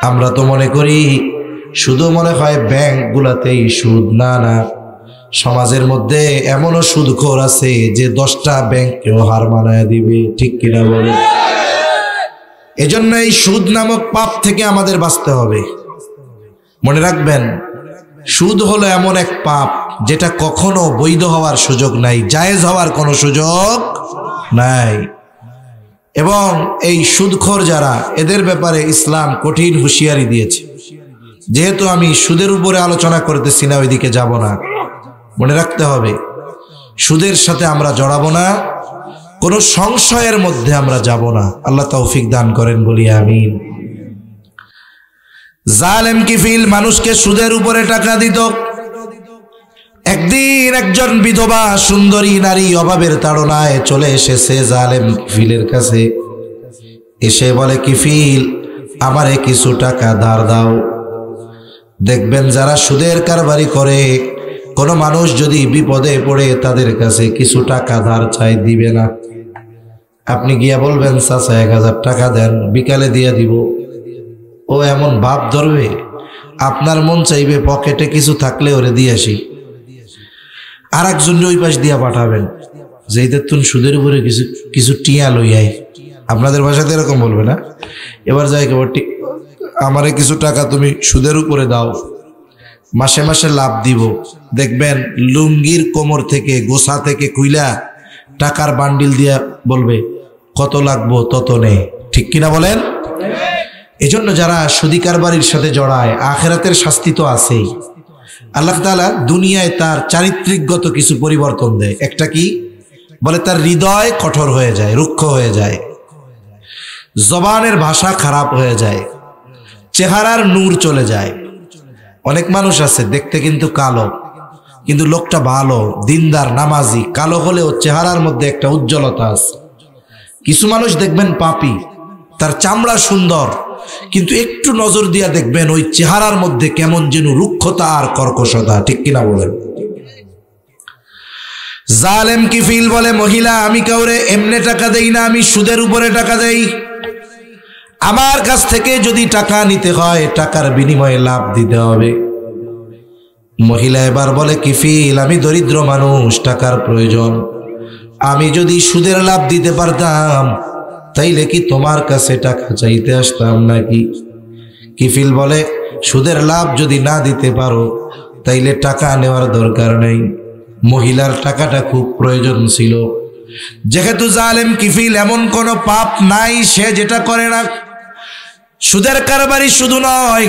আমরা তো মনে করি শুধু মনে হয় ব্যাংকগুলাতেই সুদ। না না, সমাজের মধ্যে এমনও সুদখোর আছে যে 10টা ব্যাংককেও হার মানায় দিবে। ঠিক কিনা বলেন? এজন্য এই সুদ নামক পাপ থেকে আমাদের বাঁচতে হবে। মনে রাখবেন, সুদ হলো এমন এক পাপ যেটা কখনো বৈধ হওয়ার সুযোগ নাই, জায়েজ হওয়ার কোনো সুযোগ নাই। এবং এই সুদখোর যারা, এদের ব্যাপারে ইসলাম কঠিন হুঁশিয়ারি দিয়েছে। যেহেতু আমি সুদের উপরে আলোচনা করতেছি না, ওইদিকে যাব না। মনে রাখতে হবে, সুদের সাথে আমরা জড়াবো না, কোনো সংশয়ের মধ্যে আমরা যাব না। আল্লাহ তৌফিক দান করেন, বলি আমিন। জালেম কিফিল মানুষকে সুদের উপরে টাকা দিত। একদিন একজন বিধবা সুন্দরী নারী অভাবের তাড়নায় চলে এসেছে জালেম কিফিলের কাছে। এসে বলে, কিফিল আমারে কিছু টাকা ধার দাও। দেখবেন যারা সুদের কারবারি করে, কোনো মানুষ যদি বিপদে পড়ে তাদের কাছে কিছু টাকা ধার চাই, দিবে না। আপনি গিয়া বলবেন, চাচা 1,000 টাকা দেন, বিকালে দিয়ে দিব। ও এমন ভাব ধরবে, আপনার মন চাইবে পকেটে কিছু থাকলে ওরে দিয়ে আসি। আর একজন ওই পাশ দিয়া পাঠাবেন, যে তুন সুদের উপরে কিছু টিয়া লইয়াই। আপনাদের ভাষাতে এরকম বলবে না? এবার যাই কেবল, আমারে কিছু টাকা তুমি সুদের উপরে দাও, মাসে মাসে লাভ দিব। দেখবেন লুঙ্গির কোমর থেকে, গোসা থেকে খুইলা টাকার বান্ডিল দিয়া বলবে, কত লাগবো তত নে। ঠিক কিনা বলেন? এজন্য যারা সুদি কারবারির সাথে জড়ায়, আখিরাতের শাস্তি তো আছেই। আল্লাহ তাআলা দুনিয়ায় তার চারিত্রিকগত কিছু পরিবর্তন দেয়। একটা কি বলে, তার হৃদয় কঠোর হয়ে যায়, রুক্ষ হয়ে যায়, জবানের ভাষা খারাপ হয়ে যায়, চেহারার নূর চলে যায়। অনেক মানুষ আছে দেখতে কিন্তু কালো, কিন্তু লোকটা ভালো, দিনদার, নামাজি, কালো হলেও চেহারার মধ্যে একটা উজ্জ্বলতা আছে। কিছু মানুষ দেখবেন পাপী, তার চামড়া সুন্দর, কিন্তু একটু নজর দিয়া দেখবেন ওই চেহারার মধ্যে কেমন যেন রুক্ষতা আর কর্কশতা। ঠিক কিনা বলেন? জালেম কিফিল বলে, মহিলা আমি কাউরে এমনে টাকা দেই না, আমি সুদের উপরে টাকা দেই। আমার কাছ থেকে যদি টাকা নিতে হয়, টাকার বিনিময়ে লাভ দিতে হবে। মহিলা এবার বলে, কিফিল আমি দরিদ্র মানুষ, টাকার প্রয়োজন, আমি যদি সুদের লাভ দিতে পারতাম তাইলে কি তোমার কাছে টাকা চাইতে আসতাম নাকি? কিফিল বলে, সুদের লাভ যদি না দিতে পারো তাইলে টাকা নেওয়ার দরকার নেই। মহিলার টাকাটা খুব প্রয়োজন ছিল। যেহেতু জালেম কিফিল এমন কোন পাপ নাই সে যেটা করে না। সুদের কারবারি শুধু নয়,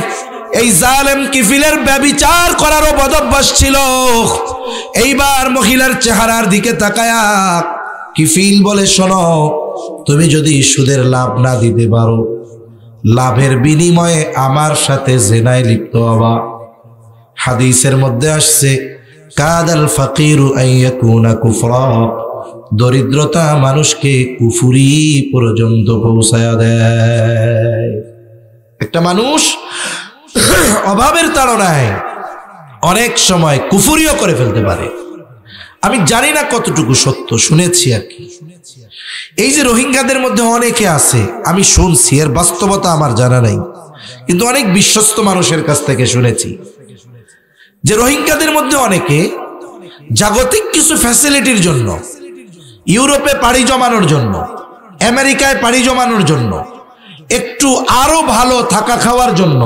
এই জালেম কিফিলের ব্যভিচার করারও বদভ্যাস ছিল। এইবার মহিলার চেহারার দিকে তাকায়া কিফিল বলে, শোনো, তুমি যদি সুদের লাভ না দিতে পারো, লাভের বিনিময়ে আমার সাথে জেনায় লিপ্ত হবা। হাদিসের মধ্যে আসছে, কাদাল ফাকিরু আইয়াকুনা কুফরা, দরিদ্রতা মানুষকে কুফুরি পর্যন্ত পৌঁছায়া দেয়। একটা মানুষ অভাবের তাড়নায় অনেক সময় কুফুরিও করে ফেলতে পারে। আমি জানি না কতটুকু সত্য, শুনেছি আর কি। এই যে রোহিঙ্গাদের মধ্যে অনেকে আছে, আমি শুনছি, এর বাস্তবতা আমার জানা নাই, কিন্তু অনেক বিশ্বস্ত মানুষের কাছ থেকে শুনেছি যে রোহিঙ্গাদের মধ্যে অনেকে জাগতিক কিছু ফ্যাসিলিটির জন্য, ইউরোপে পাড়ি জমানোর জন্য, আমেরিকায় পাড়ি জমানোর জন্য, একটু আরো ভালো থাকা খাওয়ার জন্য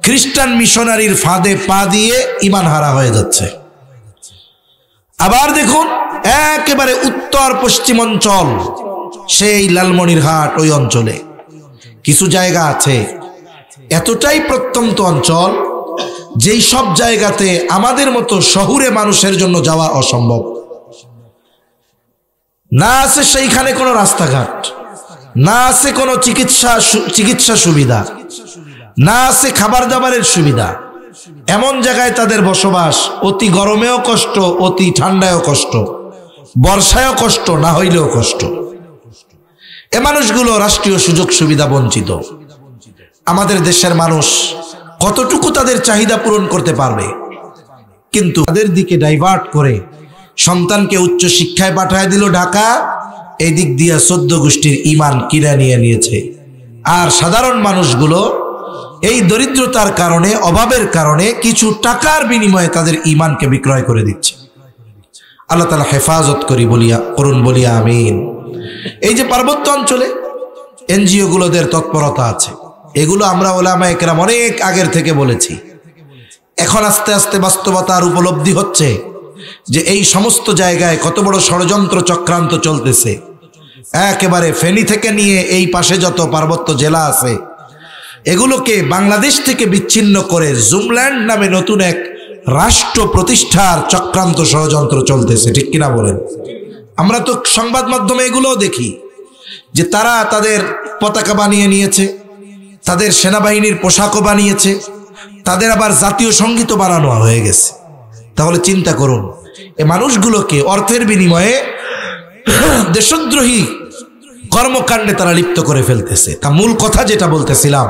খ্রিস্টান মিশনারির ফাঁদে পা দিয়ে ঈমান হারা হয়ে যাচ্ছে। আবার দেখুন একেবারে উত্তর পশ্চিমাঞ্চল, সেই লালমনিরহাট ওই অঞ্চলে কিছু জায়গা আছে এতটাই প্রত্যন্ত অঞ্চল, যেই সব জায়গাতে আমাদের মতো শহুরে মানুষের জন্য যাওয়া অসম্ভব। না আছে সেইখানে কোনো রাস্তাঘাট, না আছে কোনো চিকিৎসা সুবিধা, না আছে খাবার দাবারের সুবিধা। এমন জায়গায় তাদের বসবাস, অতি গরমেও কষ্ট, অতি ঠান্ডায়ও কষ্ট, বর্ষায়ও কষ্ট, না হইলেও কষ্ট। এ মানুষগুলো রাষ্ট্রীয় সুযোগ সুবিধা বঞ্চিত। আমাদের দেশের মানুষ কতটুকু তাদের চাহিদা পূরণ করতে পারবে? কিন্তু তাদের দিকে ডাইভার্ট করে সন্তানকে উচ্চ শিক্ষায় পাঠায় দিল ঢাকা, এই দিক দিয়ে 14 গোষ্ঠীর ঈমান কিনে নিয়েছে। আর সাধারণ মানুষগুলো এই দরিদ্রতার কারণে, অভাবের কারণে কিছু টাকার বিনিময়ে তাদের ঈমানকে বিক্রয় করে দিচ্ছে। আল্লাহ তাআলা হেফাজত করুন বলিয়া আমিন। এই যে পার্বত্য অঞ্চলে এনজিও গুলোদের তৎপরতা আছে, এগুলো আমরা উলামায়ে কেরাম অনেক আগের থেকে বলেছি। এখন আস্তে আস্তে বাস্তবতার উপলব্ধি হচ্ছে যে এই সমস্ত জায়গায় কত বড় ষড়যন্ত্র চক্রান্ত চলতেছে। একেবারে ফেনী থেকে নিয়ে এই পাশে যত পার্বত্য জেলা আছে, এগুলোকে বাংলাদেশ থেকে বিচ্ছিন্ন করে জুমল্যান্ড নামে নতুন এক রাষ্ট্র প্রতিষ্ঠার চক্রান্ত ষড়যন্ত্র চলতেছে, ঠিক কিনা বলেন? আমরা তো সংবাদ মাধ্যমে এগুলোও দেখি যে তারা তাদের পতাকা বানিয়ে নিয়েছে, তাদের সেনাবাহিনীর পোশাকও বানিয়েছে, তাদের আবার জাতীয় সঙ্গীতও বানানো হয়ে গেছে। তাহলে চিন্তা করুন, এই মানুষগুলোকে অর্থের বিনিময়ে দেশদ্রোহী কর্মকাণ্ডে তারা লিপ্ত করে ফেলতেছে। তা মূল কথা যেটা বলতেছিলাম,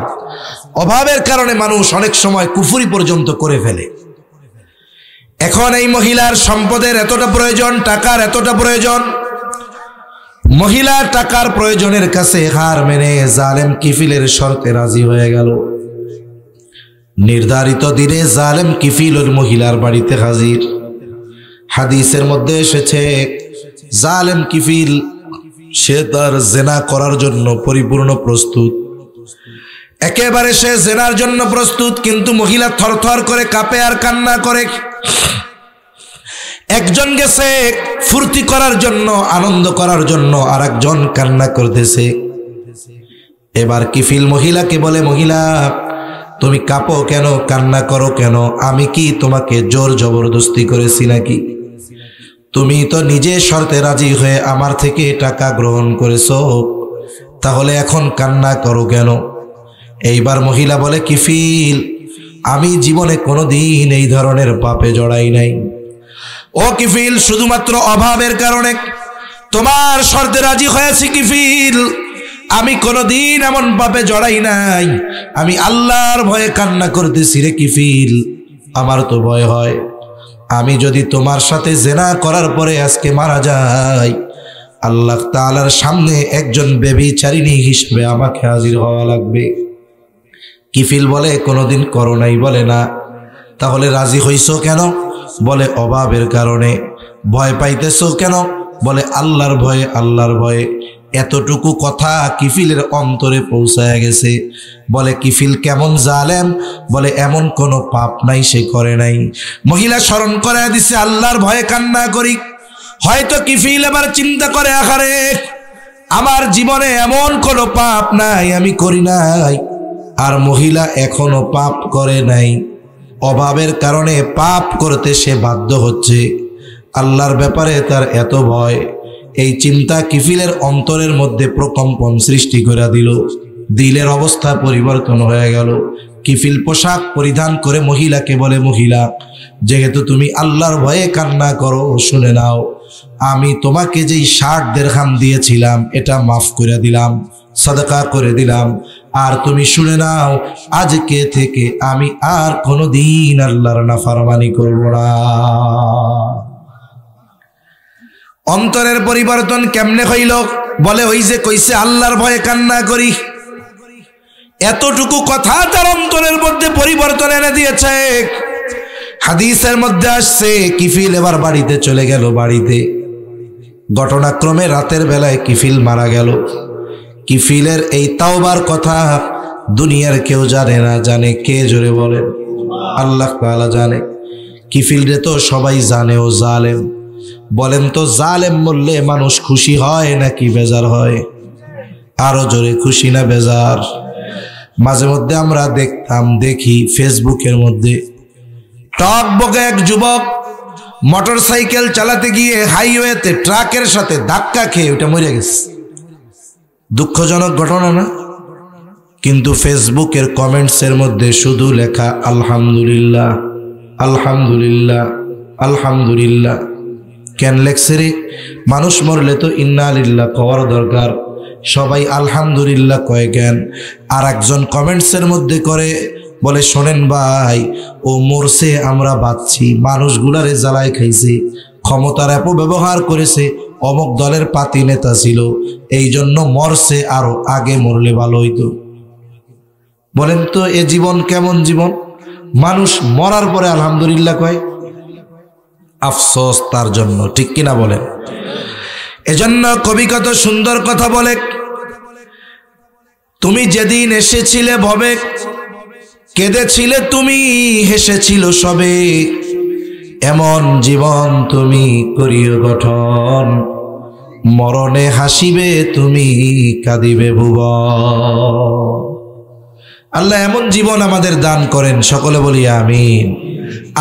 অভাবের কারণে মানুষ অনেক সময় কুফরি পর্যন্ত করে ফেলে। এখন এই মহিলার সম্পদের এতটা প্রয়োজন, টাকার এতটা প্রয়োজন, মহিলা টাকার প্রয়োজনের কাছে হার মেনে জালেম কিফিলের শর্তে রাজি হয়ে গেল। নির্ধারিত দিনে জালেম কিফিল ওই মহিলার বাড়িতে হাজির। হাদিসের মধ্যে এসেছে জালেম কিফিল সে তার জেনা করার জন্য পরিপূর্ণ প্রস্তুত, একেবারে সে জেনার জন্য প্রস্তুত, কিন্তু মহিলা থরথর করে কাঁপে আর কান্না করে। একজন গেছে ফুর্তি করার জন্য, আনন্দ করার জন্য, আর একজন কান্না করতেছে। এবার কিফিল মহিলাকে বলে, মহিলা তুমি কাঁপো কেন, কান্না করো কেন? আমি কি তোমাকে জোর জবরদস্তি করেছি নাকি? তুমি তো নিজে শর্তে রাজি হয়ে আমার থেকে টাকা গ্রহণ করেছো, তাহলে এখন কান্না করো কেন? এইবার মহিলা বলে, কিফিল আমি জীবনে কোনোদিন এই ধরনের পাপে জড়াই নাই। ও কিফিল, শুধুমাত্র অভাবের কারণে তোমার শর্তে রাজি হয়েছি কিফিল, আমি কোনোদিন এমন পাপে জড়াই নাই। আমি আল্লাহর ভয়ে কান্না করতেছি রে কিফিল। আমার তো ভয় হয় আমি যদি তোমার সাথে জেনা করার পরে আজকে মারা যাই, আল্লাহ তাআলার সামনে একজন ব্যভিচারিণী হিসেবে আমাকে হাজির হওয়া লাগবে। কিফিল বলে, কোনোদিন করো নাই? বলে না। তাহলে রাজি হইছো কেন? বলে অভাবের কারণে। ভয় পাইতেছো কেন? বলে আল্লাহর ভয়ে, আল্লাহর ভয়ে। এতটুকু কথা কিফিলের অন্তরে পৌঁছায় গেছে। বলে কিফিল কেমন জালেম? বলে এমন কোনো পাপ নাই সে করে নাই। মহিলা স্মরণ করায় দিছে আল্লাহর ভয়ে কান্না করি। হয়তো কিফিল এবার চিন্তা করে, আহারে আমার জীবনে এমন কোনো পাপ নাই, আমি করি নাই। আর মহিলা এখনো পাপ করে নাই, অভাবের কারণে পাপ করতে সে বাধ্য হচ্ছে। আল্লাহর ব্যাপারে তার এত ভয়, এই চিন্তা কিফিলের অন্তরের মধ্যে প্রকম্পন সৃষ্টি করে দিল। দিলের অবস্থা পরিবর্তন হয়ে গেল। কিফিল পোশাক পরিধান করে মহিলাকে বলে, মহিলা যেহেতু তুমি আল্লাহর ভয়ে কান্না করো, শুনে নাও, আমি তোমাকে যেই 60 দিরহাম দিয়েছিলাম এটা মাফ করে দিলাম, সাদাকা করে দিলাম। আর তুমি শুনে নাও, আজকে থেকে আমি আর কোনোদিন আল্লাহর নাফরমানি করব না। অন্তরের পরিবর্তন কেমনে হইল? বলে ওই যে কইছে আল্লাহর ভয়ে কান্না করি, এতটুকু কথা তার অন্তরের মধ্যে পরিবর্তন এনে দিয়েছে। হাদিসের মধ্যে আসছে, কিফিল এবার বাড়িতে চলে গেল। বাড়িতে ঘটনাক্রমে রাতের বেলায় কিফিল মারা গেল। কিফিলের এই তাওবার কথা দুনিয়ার কেউ জানে না। জানে কে? জোরে বলেন। আল্লাহ তাআলা জানে। কিফিল রে তো সবাই জানে ও জালেম। বলেন তো, জালেম বললে মানুষ খুশি হয় নাকি বেজার হয়? আরো জোরে, খুশি না বেজার? মাঝে মধ্যে আমরা দেখি ফেসবুকের মধ্যে টকবকে এক যুবক মোটর সাইকেল চালাতে গিয়ে হাইওয়েতে ট্রাকের সাথে ধাক্কা খেয়ে ওটা মরে গেছে। দুঃখজনক ঘটনা না? কিন্তু ফেসবুকের কমেন্টসের মধ্যে শুধু লেখা আলহামদুলিল্লাহ, আলহামদুলিল্লাহ, আলহামদুলিল্লাহ। কেন লেখছে রে? মানুষ মরলে তো ইন্না লিল্লাহ কওয়ার দরকার, সবাই আলহামদুলিল্লাহ কয় কেন? আর একজন কমেন্টসের মধ্যে করে বলে, শোনেন ভাই, ও মরছে আমরা বাঁচছি, মানুষগুলারে জ্বালায় খাইছে, ক্ষমতার অপব্যবহার করেছে, অমুক দলের পাতি নেতা ছিল, এই জন্য মরছে, আরো আগে মরলে ভালো হইতো। বলেন তো এ জীবন কেমন জীবন? মানুষ মরার পরে আলহামদুলিল্লাহ কয়। আফসোস তার জন্য, ঠিক কিনা বলেন? এজন্য কবি কত সুন্দর কথা বলে, তুমি যেদিন এসেছিলে ভবে, কেঁদেছিলে তুমি, হেসেছিল সবে, এমন জীবন তুমি করিও গঠন, মরণে হাসিবে তুমি, কাঁদিবে ভুবন। আল্লাহ এমন জীবন আমাদের দান করেন, সকলে বলি আমিন।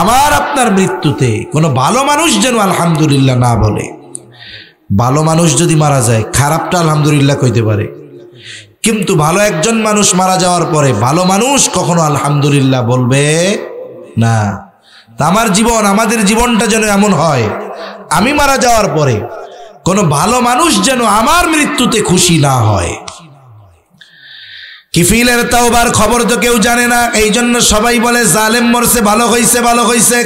আমার আপনার মৃত্যুতে কোনো ভালো মানুষ যেন আলহামদুলিল্লাহ না বলে। ভালো মানুষ যদি মারা যায়, খারাপটা আলহামদুলিল্লাহ কইতে পারে, কিন্তু ভালো একজন মানুষ মারা যাওয়ার পরে ভালো মানুষ কখনো আলহামদুলিল্লাহ বলবে না। তা আমার জীবন, আমাদের জীবনটা যেন এমন হয়, আমি মারা যাওয়ার পরে কোনো ভালো মানুষ যেন আমার মৃত্যুতে খুশি না হয়। কিফিলের তাওবার খবর তো কেউ জানে না, এই জন্য সবাই বলে জালেম মরছে, ভালো হইছে, ভালো হইছে।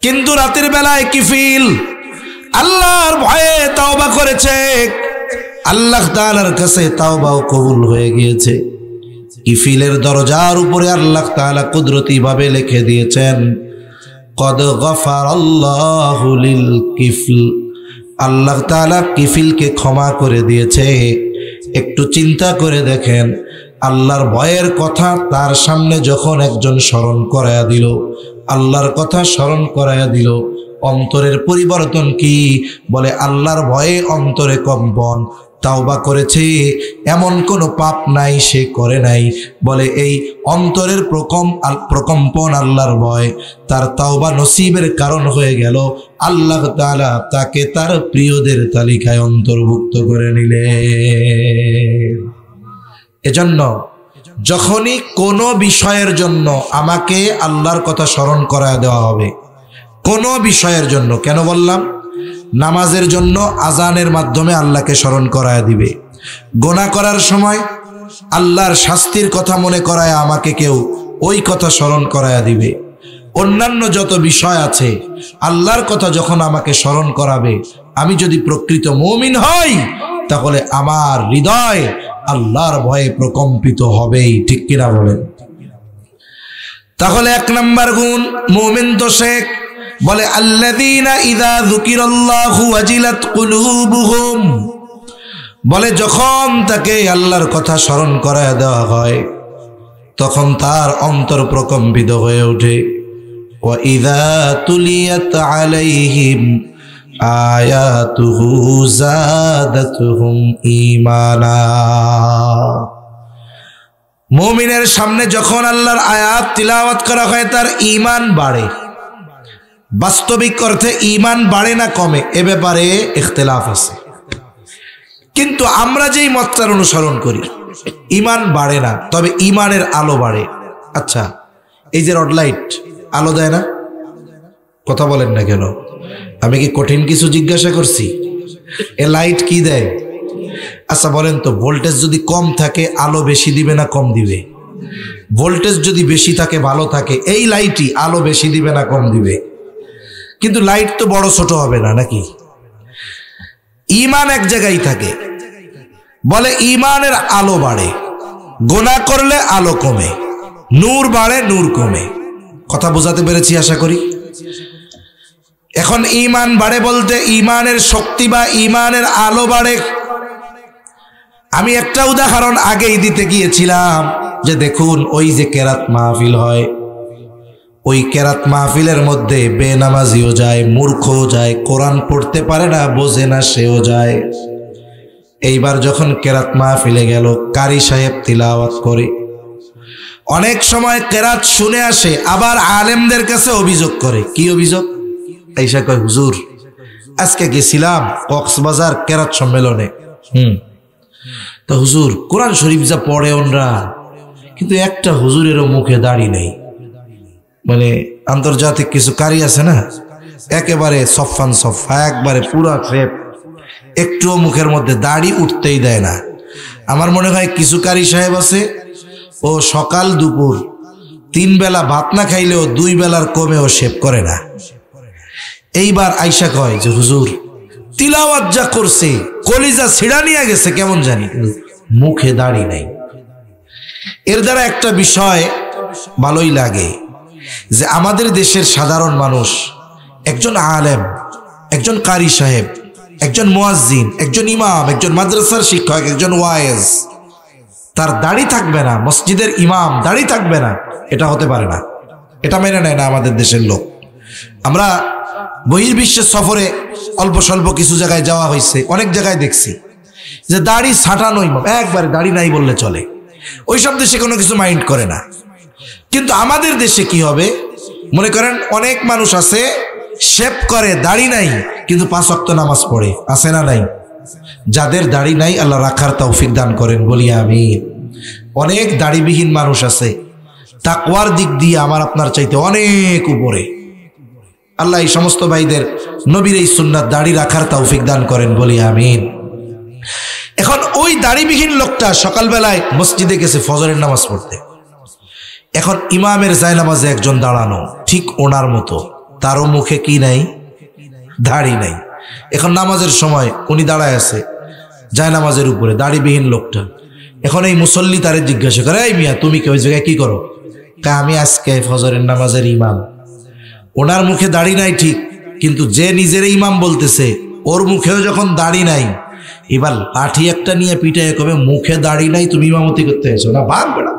কিন্তু রাতের বেলায় কিফিল আল্লাহর ভয়ে তাওবা করেছে, আল্লাহ তাআলার কাছে তাওবাও কবুল হয়ে গিয়েছে। কিফিলের দরজার উপরে আল্লাহ তাআলা কুদরতি ভাবে লিখে দিয়েছেন, কদ গফারাল্লাহু লিল কিফল, আল্লাহ তাআলা কিফিলকে ক্ষমা করে দিয়েছে। একটু চিন্তা করে দেখেন, আল্লাহর ভয়ের কথা তার সামনে যখন একজন স্মরণ করায়া দিল, আল্লাহর কথা স্মরণ করায়া দিল, অন্তরের পরিবর্তন কি? বলে আল্লাহর ভয়ে অন্তরে কম্পন। তাওবা করেছে, এমন কোনো পাপ নাই সে করে নাই। বলে এই অন্তরের প্রকম্পন, আল্লাহর ভয় তার তাওবা নসিবের কারণ হয়ে গেল। আল্লাহ তাআলা তাকে তার প্রিয়দের তালিকায় অন্তর্ভুক্ত করে নিলেন। এজন্য যখনই কোনো বিষয়ের জন্য আমাকে আল্লাহর কথা স্মরণ করায় দেওয়া হবে, কোনো বিষয়ের জন্য, কেন বললাম? নামাজের জন্য আজানের মাধ্যমে আল্লাহকে স্মরণ করায় দিবে। গোনাহ করার সময় আল্লাহর শাস্তির কথা মনে করায় আমাকে কেউ ওই কথা স্মরণ করায় দিবে। অন্যান্য যত বিষয় আছে, আল্লাহর কথা যখন আমাকে স্মরণ করাবে, আমি যদি প্রকৃত মুমিন হই, তাহলে আমার হৃদয় আল্লাহর ভয়ে প্রকম্পিত হবেই, ঠিক কিনা বলেন? তাহলে 1 নম্বর গুণ মুমিন তো শেখ, বলে আল্লাযীনা ইযা যুকিরাল্লাহু ওয়াজিলাত কুলুবুহুম, বলে যখন তাকে আল্লাহর কথা স্মরণ করায় দেওয়া হয়, তখন তার অন্তর প্রকম্পিত হয়ে ওঠে। ওয়া ইযা তুলিয়াত আলাইহিম আয়াতুহু যাদাতুহুম ঈমানা, মুমিনের সামনে যখন আল্লাহর আয়াত তিলাওয়াত করা হয়, তার ঈমান বাড়ে। বাস্তবিক অর্থে ঈমান বাড়ে না কমে, এ ব্যাপারে ইখতিলাফ আছে। কিন্তু আমরা যেই মতটার অনুসরণ করি, ইমান বাড়ে না, তবে ইমানের আলো বাড়ে। আচ্ছা, এই যে রড লাইট আলো দেয় না, কথা বলেন না কেন? আমি কি কঠিন কিছু জিজ্ঞাসা করছি? এ লাইট কি দেয়? আচ্ছা বলেন তো, ভোল্টেজ যদি কম থাকে আলো বেশি দিবে না কম দিবে? ভোল্টেজ যদি বেশি থাকে ভালো থাকে, এই লাইটই আলো বেশি দিবে না কম দিবে? কিন্তু লাইট তো বড় ছোট হবে না নাকি? ঈমান এক জায়গায় থাকে। বলে ঈমানের আলো বাড়ে, গুনাহ করলে আলো কমে, নূর বাড়ে নূর কমে। কথা বোঝাতে পেরেছি আশা করি। এখন ঈমান বাড়ে বলতে ঈমানের শক্তি বা ঈমানের আলো বাড়ে। আমি একটা উদাহরণ আগেই দিতে গিয়েছিলাম যে দেখুন, ওই যে কেরাত মাহফিল হয়, ওই কেরাত মাহফিলের মধ্যে বেনামাজিও যায়, মূর্খও যায়, কোরআন পড়তে পারে না, বোঝে না, সেও যায়। এইবার যখন কেরাত মাহফিলে গেল, কারি সাহেব তিলাওয়াত করে, অনেক সময় কেরাত শুনে আসে, আবার আলেমদের কাছে অভিযোগ করে। কি অভিযোগ? আইসা কয়, হুজুর আজকে গেছিলাম কক্সবাজার কেরাত সম্মেলনে, তো হুজুর কোরআন শরীফ যা পড়ে ওনরা, কিন্তু একটা হুজুরেরও মুখে দাড়ি নেই। মানে আন্তর্জাতিক কিছু কারি আছে না, একেবারে সফান সফা, একবারে পুরা ফ্রেপ, একটুও মুখের মধ্যে দাড়ি উঠতেই দেয় না। আমার মনে হয় কিছু কারি সাহেব আছে, ও সকাল দুপুর 3 বেলা ভাত না খাইলেও 2 বেলার কমেও শেভ করে না। এইবার আইসা কয় যে হুজুর তিলাওয়াত যা করছে কলিজা ছিড়া নিয়ে গেছে কেমন জানি, মুখে দাড়ি নাই। এর দ্বারা একটা বিষয় ভালোই লাগে যে আমাদের দেশের সাধারণ মানুষ, একজন আলেম, একজন কারি সাহেব, একজন মুয়াজ্জিন, একজন ইমাম, একজন মাদ্রাসার শিক্ষক, একজন ওয়াইজ, তার দাড়ি থাকবে না, মসজিদের ইমাম দাড়ি থাকবে না, এটা হতে পারে না। এটা মেনে নেয় না আমাদের দেশের লোক। আমরা বহির্বিশ্বের সফরে অল্প স্বল্প কিছু জায়গায় যাওয়া হয়েছে, অনেক জায়গায় দেখছি যে দাড়ি ছাটানো ইমাম, একবারে দাড়ি নাই বললে চলে, ওই সব দেশে কোনো কিছু মাইন্ড করে না। কিন্তু আমাদের দেশে কি হবে, মনে করেন অনেক মানুষ আছে শেভ করে, দাড়ি নাই, কিন্তু 5 ওয়াক্ত নামাজ পড়ে, আছে না নাই? যাদের দাড়ি নাই আল্লাহ রাখার তৌফিক দান করেন, বলি আমিন। অনেক দাড়িবিহীন মানুষ আছে, তাকওয়ার দিক দিয়ে আমার আপনার চাইতে অনেক উপরে। আল্লাহ এই সমস্ত ভাইদের নবীর এই সুন্নাত দাড়ি রাখার তৌফিক দান করেন, বলি আমিন। এখন ওই দাড়িবিহীন লোকটা সকালবেলায় মসজিদে গেছে ফজরের নামাজ পড়তে। এখন ইমামের জায়নামাজে একজন দাঁড়ানো, ঠিক ওনার মতো, তারও মুখে কি নাই? দাড়ি নাই। এখন নামাজের সময় উনি দাঁড়ায় আছে জায়নামাজের উপরে, দাড়িবিহীন লোকটা। এখন এই মুসল্লি তারে জিজ্ঞাসা করে, এই মিয়া তুমি কি ওই জায়গায় কি করো? আমি আজকে ফজরের নামাজের ইমাম। ওনার মুখে দাড়ি নাই ঠিক, কিন্তু যে নিজের ইমাম বলতেছে ওর মুখেও যখন দাড়ি নাই, এবার লাঠি একটা নিয়ে পিটায় কবে মুখে দাড়ি নাই, তুমি ইমামতি করতে এসো না, ভাগবে না।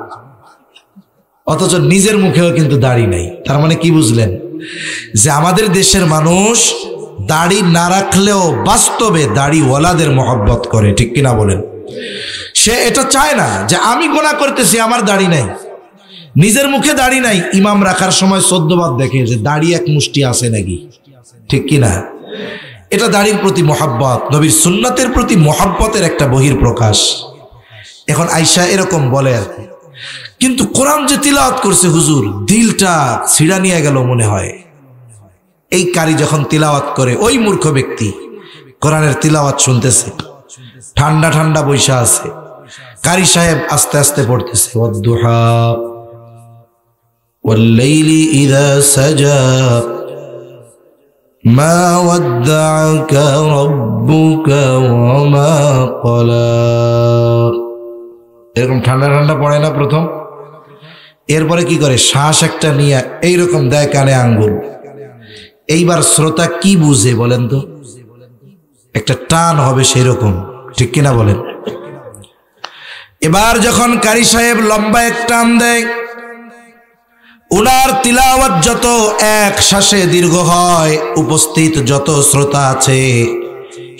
অথচ নিজের মুখেও কিন্তু দাড়ি নাই। তার মানে কি বুঝলেন? যে আমাদের দেশের মানুষ দাড়ি না রাখলেও বাস্তবে দাড়িওয়ালাদের মহব্বত করে, ঠিক কিনা বলেন? সে এটা চায় না যে আমি গুনাহ করতেছি, আমার দাড়ি নাই, নিজের মুখে দাড়ি নাই, ইমাম রাখার সময় 14 বার দেখে যে দাড়ি এক মুষ্টি আছে নাকি, ঠিক কিনা? এটা দাড়ির প্রতি মহব্বত, নবীর সুন্নাতের প্রতি মহব্বতের একটা বহির প্রকাশ। এখন আয়েশা এরকম বলে আর কি, কিন্তু কোরআন যে তিলাওয়াত করছে হুজুর, দিলটা ছিড়া নিয়ে গেল মনে হয়। এই কারি যখন তিলাওয়াত করে, ওই মূর্খ ব্যক্তি কোরআনের তিলাওয়াত শুনতেছে, ঠান্ডা ঠান্ডা বৈশা আছে, কারি সাহেব আস্তে আস্তে পড়তেছে, ওয়াদ্দুহা ওয়াল্লাইলি ইযা সাজা মা ওয়াদ্দাআকা রাব্বুকা ওয়া মা ক্বালা। এরকম ঠান্ডা ঠান্ডা পড়ে না প্রথম, এরপরে কি করে, শ্বাস একটা নিয়ে এইরকম দেয় কানে আঙ্গুল। এইবার শ্রোতা কি বুঝে বলেন তো? একটা টান হবে সেই রকম, ঠিক কিনা বলেন? এবার যখন কারি সাহেব লম্বা এক টান দেয়, উনার তিলাওয়াত যত এক শ্বাসে দীর্ঘ হয়, উপস্থিত যত শ্রোতা আছে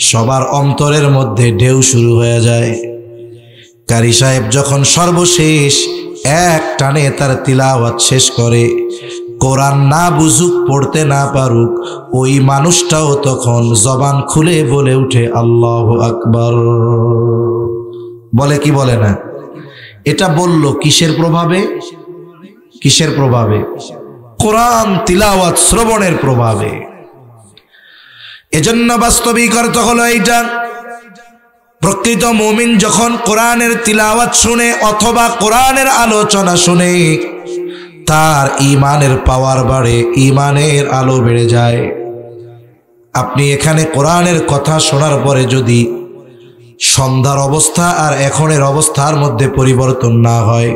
সবার অন্তরের মধ্যে ঢেউ শুরু হয়ে যায়। কারি সাহেব যখন সর্বশেষ এক টানে তার তিলাওয়াত শেষ করে, কোরআন না বুঝুক, পড়তে না পারুক, ওই মানুষটাও তখন জবান খুলে বলে উঠে আল্লাহু আকবার। বলে কি বলে না? এটা বলল কিসের প্রভাবে? কিসের প্রভাবে? কোরআন তিলাওয়াত শ্রবণের প্রভাবে। এজন্য বাস্তবিক অর্থ হলো এইটা, প্রকৃত মুমিন যখন কোরআনের তিলাওয়াত শুনে অথবা কোরআনের আলোচনা শুনে তার ঈমানের পাওয়ার বাড়ে, ঈমানের আলো বেড়ে যায়। আপনি এখানে কোরআনের কথা শোনার পরে যদি সন্ধ্যার অবস্থা আর এখনের অবস্থার মধ্যে পরিবর্তন না হয়,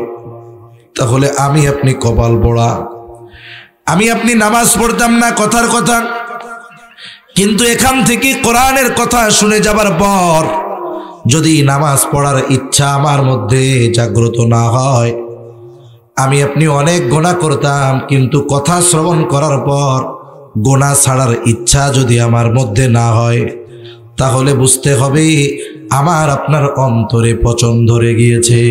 তাহলে আমি আপনি কপাল পোড়া। আমি আপনি নামাজ পড়তাম না কথার কথা, কিন্তু এখান থেকে কোরআনের কথা শুনে যাবার পর যদি নামাজ পড়ার ইচ্ছা আমার মধ্যে জাগ্রত না হয়, আমি আপনি অনেক গুনাহ করতাম, কিন্তু কথা শ্রবণ করার পর গুনাহ ছাড়ার ইচ্ছা যদি আমার মধ্যে না হয়, তাহলে বুঝতে হবে আমার আপনার অন্তরে পচন ধরে গিয়েছে।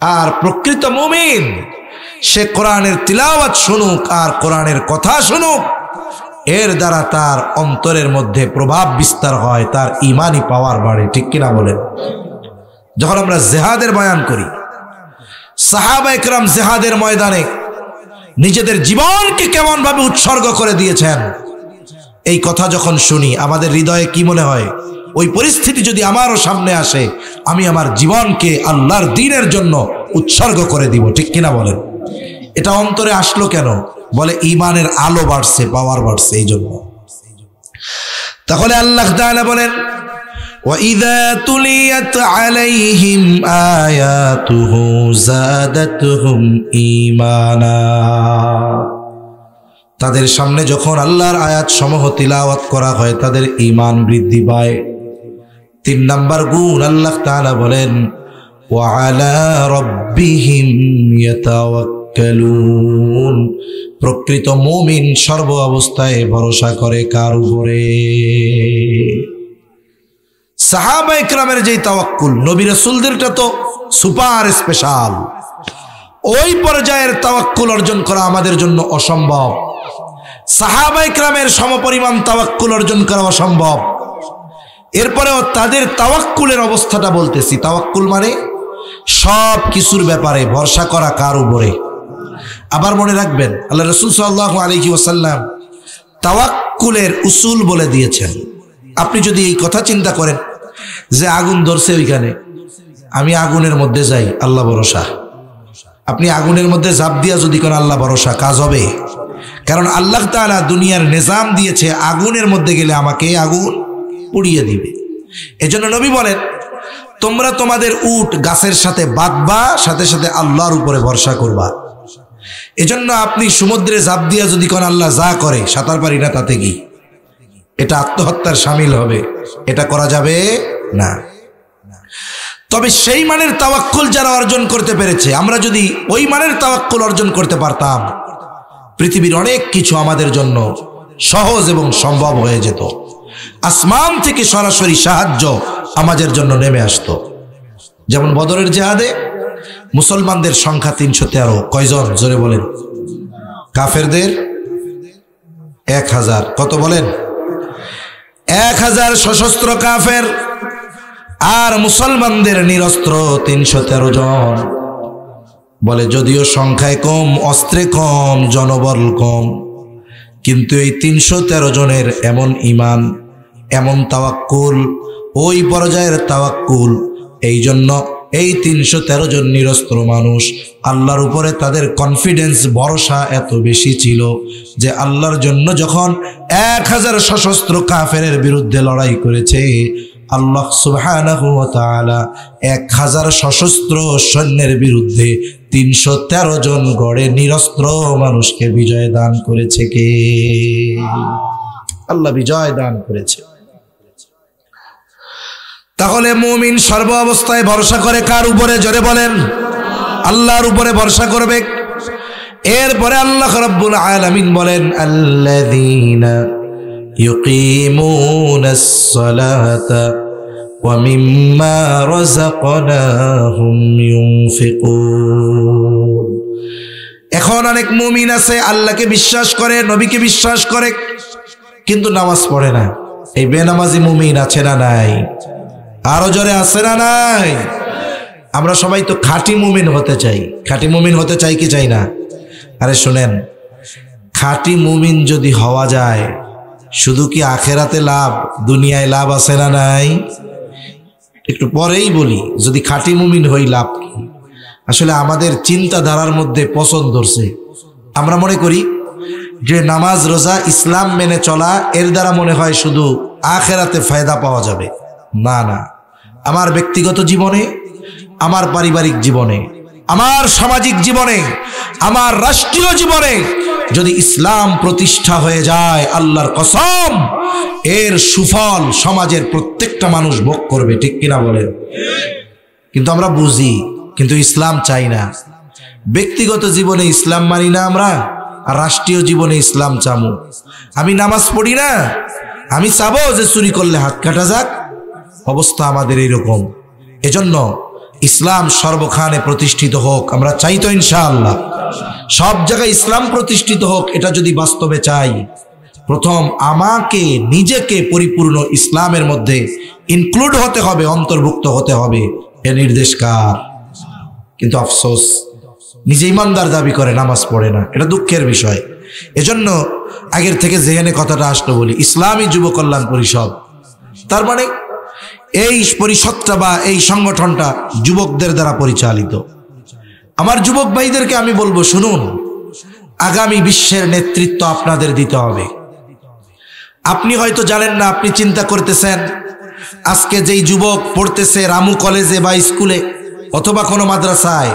আর প্রকৃত মুমিন সে কোরআনের তিলাওয়াত শুনুক আর কোরআনের কথা শুনুক, এর দ্বারা তার অন্তরের মধ্যে প্রভাব বিস্তার হয়, তার ঈমানি পাওয়ার বাড়ে। ঠিক কিনা বলেন? যখন আমরা জিহাদের বয়ান করি, সাহাবা একরাম জিহাদের ময়দানে নিজেদের জীবনকে কেমন ভাবে উৎসর্গ করে দিয়েছেন, এই কথা যখন শুনি আমাদের হৃদয়ে কি মনে হয়? ওই পরিস্থিতি যদি আমারও সামনে আসে, আমি আমার জীবনকে আল্লাহর দ্বীনের জন্য উৎসর্গ করে দিব। ঠিক কিনা বলেন? এটা অন্তরে আসলো কেন? বলে ঈমানের আলো বাড়ছে, পাওয়ার বাড়ছে, এই জন্য। তাহলে আল্লাহ তাআলা বলেন, وَإِذَا تُلِيَتْ عَلَيْهِمْ آيَاتُهُ زَادَتْهُمْ ঈমানা। তাদের সামনে যখন আল্লাহর আয়াত সমূহ তিলাওয়াত করা হয়, তাদের ঈমান বৃদ্ধি পায়। 3 নাম্বার গুণ আল্লাহ তাআলা বলেন, وَعَلَى رَبِّهِمْ يَتَوَكَّلُونَ। প্রকৃত মুমিন সর্ব অবস্থায় ভরসা করে কার উপরে? সাহাবা ইকরামের যে তাওয়াক্কুল, নবী রাসূলদেরটা তো সুপার স্পেশাল। ওই পর্যায়ের তাওয়াক্কুল অর্জন করা আমাদের জন্য অসম্ভব। সাহাবা ইকরামের সমপরিমাণ তাওয়াক্কুল অর্জন করা অসম্ভব। এরপরেও তাদের তাওয়াক্কুলের অবস্থাটা বলতেছি। তাওয়াক্কুল মানে সব কিছুর ব্যাপারে ভরসা করা কার উপরে? আবার মনে রাখবেন, আল্লাহ রাসূল সাল্লাল্লাহু আলাইহি ওয়াসাল্লাম তাওয়াক্কুলের উসুল বলে দিয়েছেন। আপনি যদি এই কথা চিন্তা করেন যে আগুন ধরছে ওইখানে, আমি আগুনের মধ্যে যাই, আল্লাহ ভরসা। আপনি আগুনের মধ্যে ঝাঁপ দিয়া যদি কোন আল্লাহ ভরসা, কাজ হবে? কারণ আল্লাহ তাআলা দুনিয়ার নিজাম দিয়েছে, আগুনের মধ্যে গেলে আমাকে আগুন পুড়িয়ে দিবে। এজন্য নবী বলেন, তোমরা তোমাদের উট গাছের সাথে বাঁধবা, সাথে সাথে আল্লাহর উপরে ভরসা করবা। এজন্য আপনি সমুদ্রে ঝাঁপ দিয়া যদি কোন আল্লাহ যা করে, সাঁতার পারি না, তাতে কি এটা আত্মহত্যার শামিল হবে? এটা করা যাবে না। তবে সেই মানের তাওয়াক্কুল যারা অর্জন করতে পেরেছে, আমরা যদি ওই মানের তাওয়াক্কুল অর্জন করতে পারতাম, পৃথিবীর অনেক কিছু আমাদের জন্য সহজ এবং সম্ভব হয়ে যেত। আসমান থেকে সরাসরি সাহায্য আমাদের জন্য নেমে আসতো। যেমন বদরের জিহাদে মুসলমানদের সংখ্যা 313। কয়জন? জোরে বলেন। কাফেরদের 1000। কত বলেন? 1000 সশস্ত্র কাফের, আর মুসলমানদের নিরস্ত্র 313 জন। বলে যদিও সংখ্যায় কম, অস্ত্রে কম, জনবল কম, কিন্তু এই 313 জনের এমন ঈমান, এমন তাওয়াক্কুল, ওই পর্যায়ের তাওয়াক্কুল, এই জন্য এই 313 জন নিরস্ত্র মানুষ আল্লাহর উপরে তাদের কনফিডেন্স, ভরসা এত বেশি ছিল যে আল্লাহর জন্য যখন 1000 সশস্ত্র কাফেরের বিরুদ্ধে লড়াই করেছে, আল্লাহ সুবহানাহু ওয়া তাআলা 1000 সশস্ত্র সৈন্যের বিরুদ্ধে 313 জন গড়ে নিরস্ত্র মানুষকে বিজয় দান করেছে। কে? আল্লাহ বিজয় দান করেছে। তাহলে মুমিন সর্ব অবস্থায় ভরসা করে কার উপরে? জোরে বলেন। আল্লাহর উপরে ভরসা করবে। এরপরে আল্লাহ রাব্বুল আলামিন বলেন, আল্লাযীনা ইউকিমুনাস সালাতা ওয়া মিম্মা রাযাকনাহুম ইউনফিকুন। এখন অনেক মুমিন আছে আল্লাহকে বিশ্বাস করে, নবীকে বিশ্বাস করে, কিন্তু নামাজ পড়ে না। এই বেনামাজি মুমিন আছে না নাই? আরো জোরে আছে না নাই? আমরা সবাই তো খাঁটি মুমিন হতে চাই। খাঁটি মুমিন হতে চাই কি চাই না? আরে শুনেন, খাঁটি মুমিন যদি হওয়া যায়, শুধু কি আখেরাতে লাভ, দুনিয়ায় লাভ আছে না নাই? একটু পরেই বলি, যদি খাঁটি মুমিন হই লাভ কি? আসলে আমাদের চিন্তাধারার মধ্যে পছন্দ ধরছে। আমরা মনে করি যে নামাজ রোজা ইসলাম মেনে চলা, এর দ্বারা মনে হয় শুধু আখেরাতে ফায়দা পাওয়া যাবে। না না, আমার ব্যক্তিগত জীবনে, আমার পারিবারিক জীবনে, আমার সামাজিক জীবনে, আমার রাষ্ট্রীয় জীবনে যদি ইসলাম প্রতিষ্ঠা হয়ে যায়, আল্লাহর কসম এর সুফল সমাজের প্রত্যেকটা মানুষ ভোগ করবে। ঠিক কিনা বলেন? কিন্তু আমরা বুঝি, কিন্তু ইসলাম চাই না। ব্যক্তিগত জীবনে ইসলাম মানি না আমরা, আর রাষ্ট্রীয় জীবনে ইসলাম চামু। আমি নামাজ পড়ি না, আমি চাবো যে চুরি করলে হাত কাটা যাক। অবস্থা আমাদের এইরকম। এজন্য ইসলাম সর্বখানে প্রতিষ্ঠিত হোক, আমরা চাই তো ইনশাআল্লাহ। সব জায়গায় ইসলাম প্রতিষ্ঠিত হোক, এটা যদি বাস্তবে চাই, প্রথম আমাকে নিজেকে পরিপূর্ণ ইসলামের মধ্যে ইনক্লুড হতে হবে, অন্তর্ভুক্ত হতে হবে। এ নির্দেশ কার? কিন্তু আফসোস, নিজে ইমানদার দাবি করে নামাজ পড়ে না। এটা দুঃখের বিষয়। এজন্য আগের থেকে যেখানে কথাটা আসলো বলি, ইসলামী যুব কল্যাণ পরিষদ, তার মানে এই পরিষদটা বা এই সংগঠনটা যুবকদের দ্বারা পরিচালিত। আমার যুবক ভাইদেরকে আমি বলবো, শুনুন, আগামী বিশ্বের নেতৃত্ব আপনাদের দিতে হবে। আপনি হয়তো জানেন না, আপনি চিন্তা করতেছেন আজকে যেই যুবক পড়তেছে রামু কলেজে বা স্কুলে অথবা কোনো মাদ্রাসায়,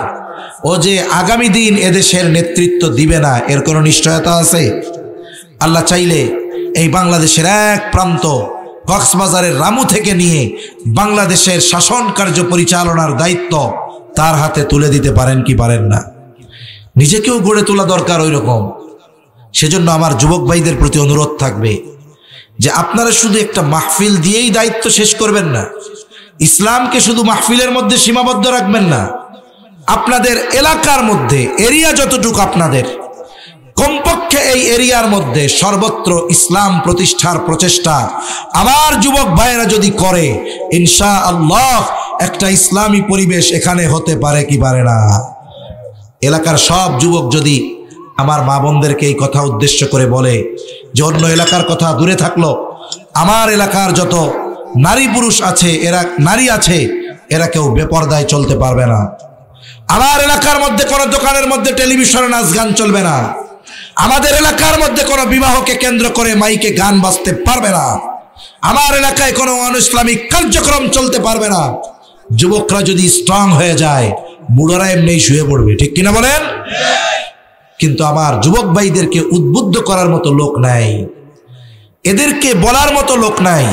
ও যে আগামী দিন এদেশের নেতৃত্ব দিবে না, এর কোনো নিশ্চয়তা আছে? আল্লাহ চাইলে এই বাংলাদেশের এক প্রান্ত কক্সবাজারের রামু থেকে নিয়ে বাংলাদেশের শাসন কার্য পরিচালনার দায়িত্ব তার হাতে তুলে দিতে পারেন কি পারেন না? নিজেকেও গড়ে তোলা দরকার ওই রকম। সেজন্য আমার যুবক ভাইদের প্রতি অনুরোধ থাকবে যে আপনারা শুধু একটা মাহফিল দিয়েই দায়িত্ব শেষ করবেন না, ইসলামকে শুধু মাহফিলের মধ্যে সীমাবদ্ধ রাখবেন না। আপনাদের এলাকার মধ্যে, এরিয়া যতটুকু আপনাদের, কমপক্ষে এই এরিয়ার মধ্যে সর্বত্র ইসলাম প্রতিষ্ঠার প্রচেষ্টা আমার যুবক ভাইয়েরা যদি করে, ইনশাআল্লাহ একটা ইসলামী পরিবেশ এখানে হতে পারে কি পারে না? এলাকার সব যুবক যদি আমার মা বোনদেরকে এই কথা উদ্দেশ্য করে বলে যে অন্য এলাকার কথা দূরে থাকলো, আমার এলাকার যত নারী পুরুষ আছে, নারী আছে, এরা কেউ বেপরদায় চলতে পারবে না। আমার এলাকার মধ্যে কোনো দোকানের মধ্যে টেলিভিশনে নাচ গান চলবে না। আমাদের এলাকার মধ্যে কোনো বিবাহকে কেন্দ্র করে মাইকে গান বাজতে পারবে না। আমার এলাকায় কোনো অনইসলামিক কার্যক্রম চলতে পারবে না। যুবকরা যদি স্ট্রং হয়ে যায়, বুড়োরা এমনি শুয়ে পড়বে। ঠিক কিনা বলেন? কিন্তু আমার যুবক ভাইদেরকে উদ্বুদ্ধ করার মতো লোক নাই, এদেরকে বলার মতো লোক নাই,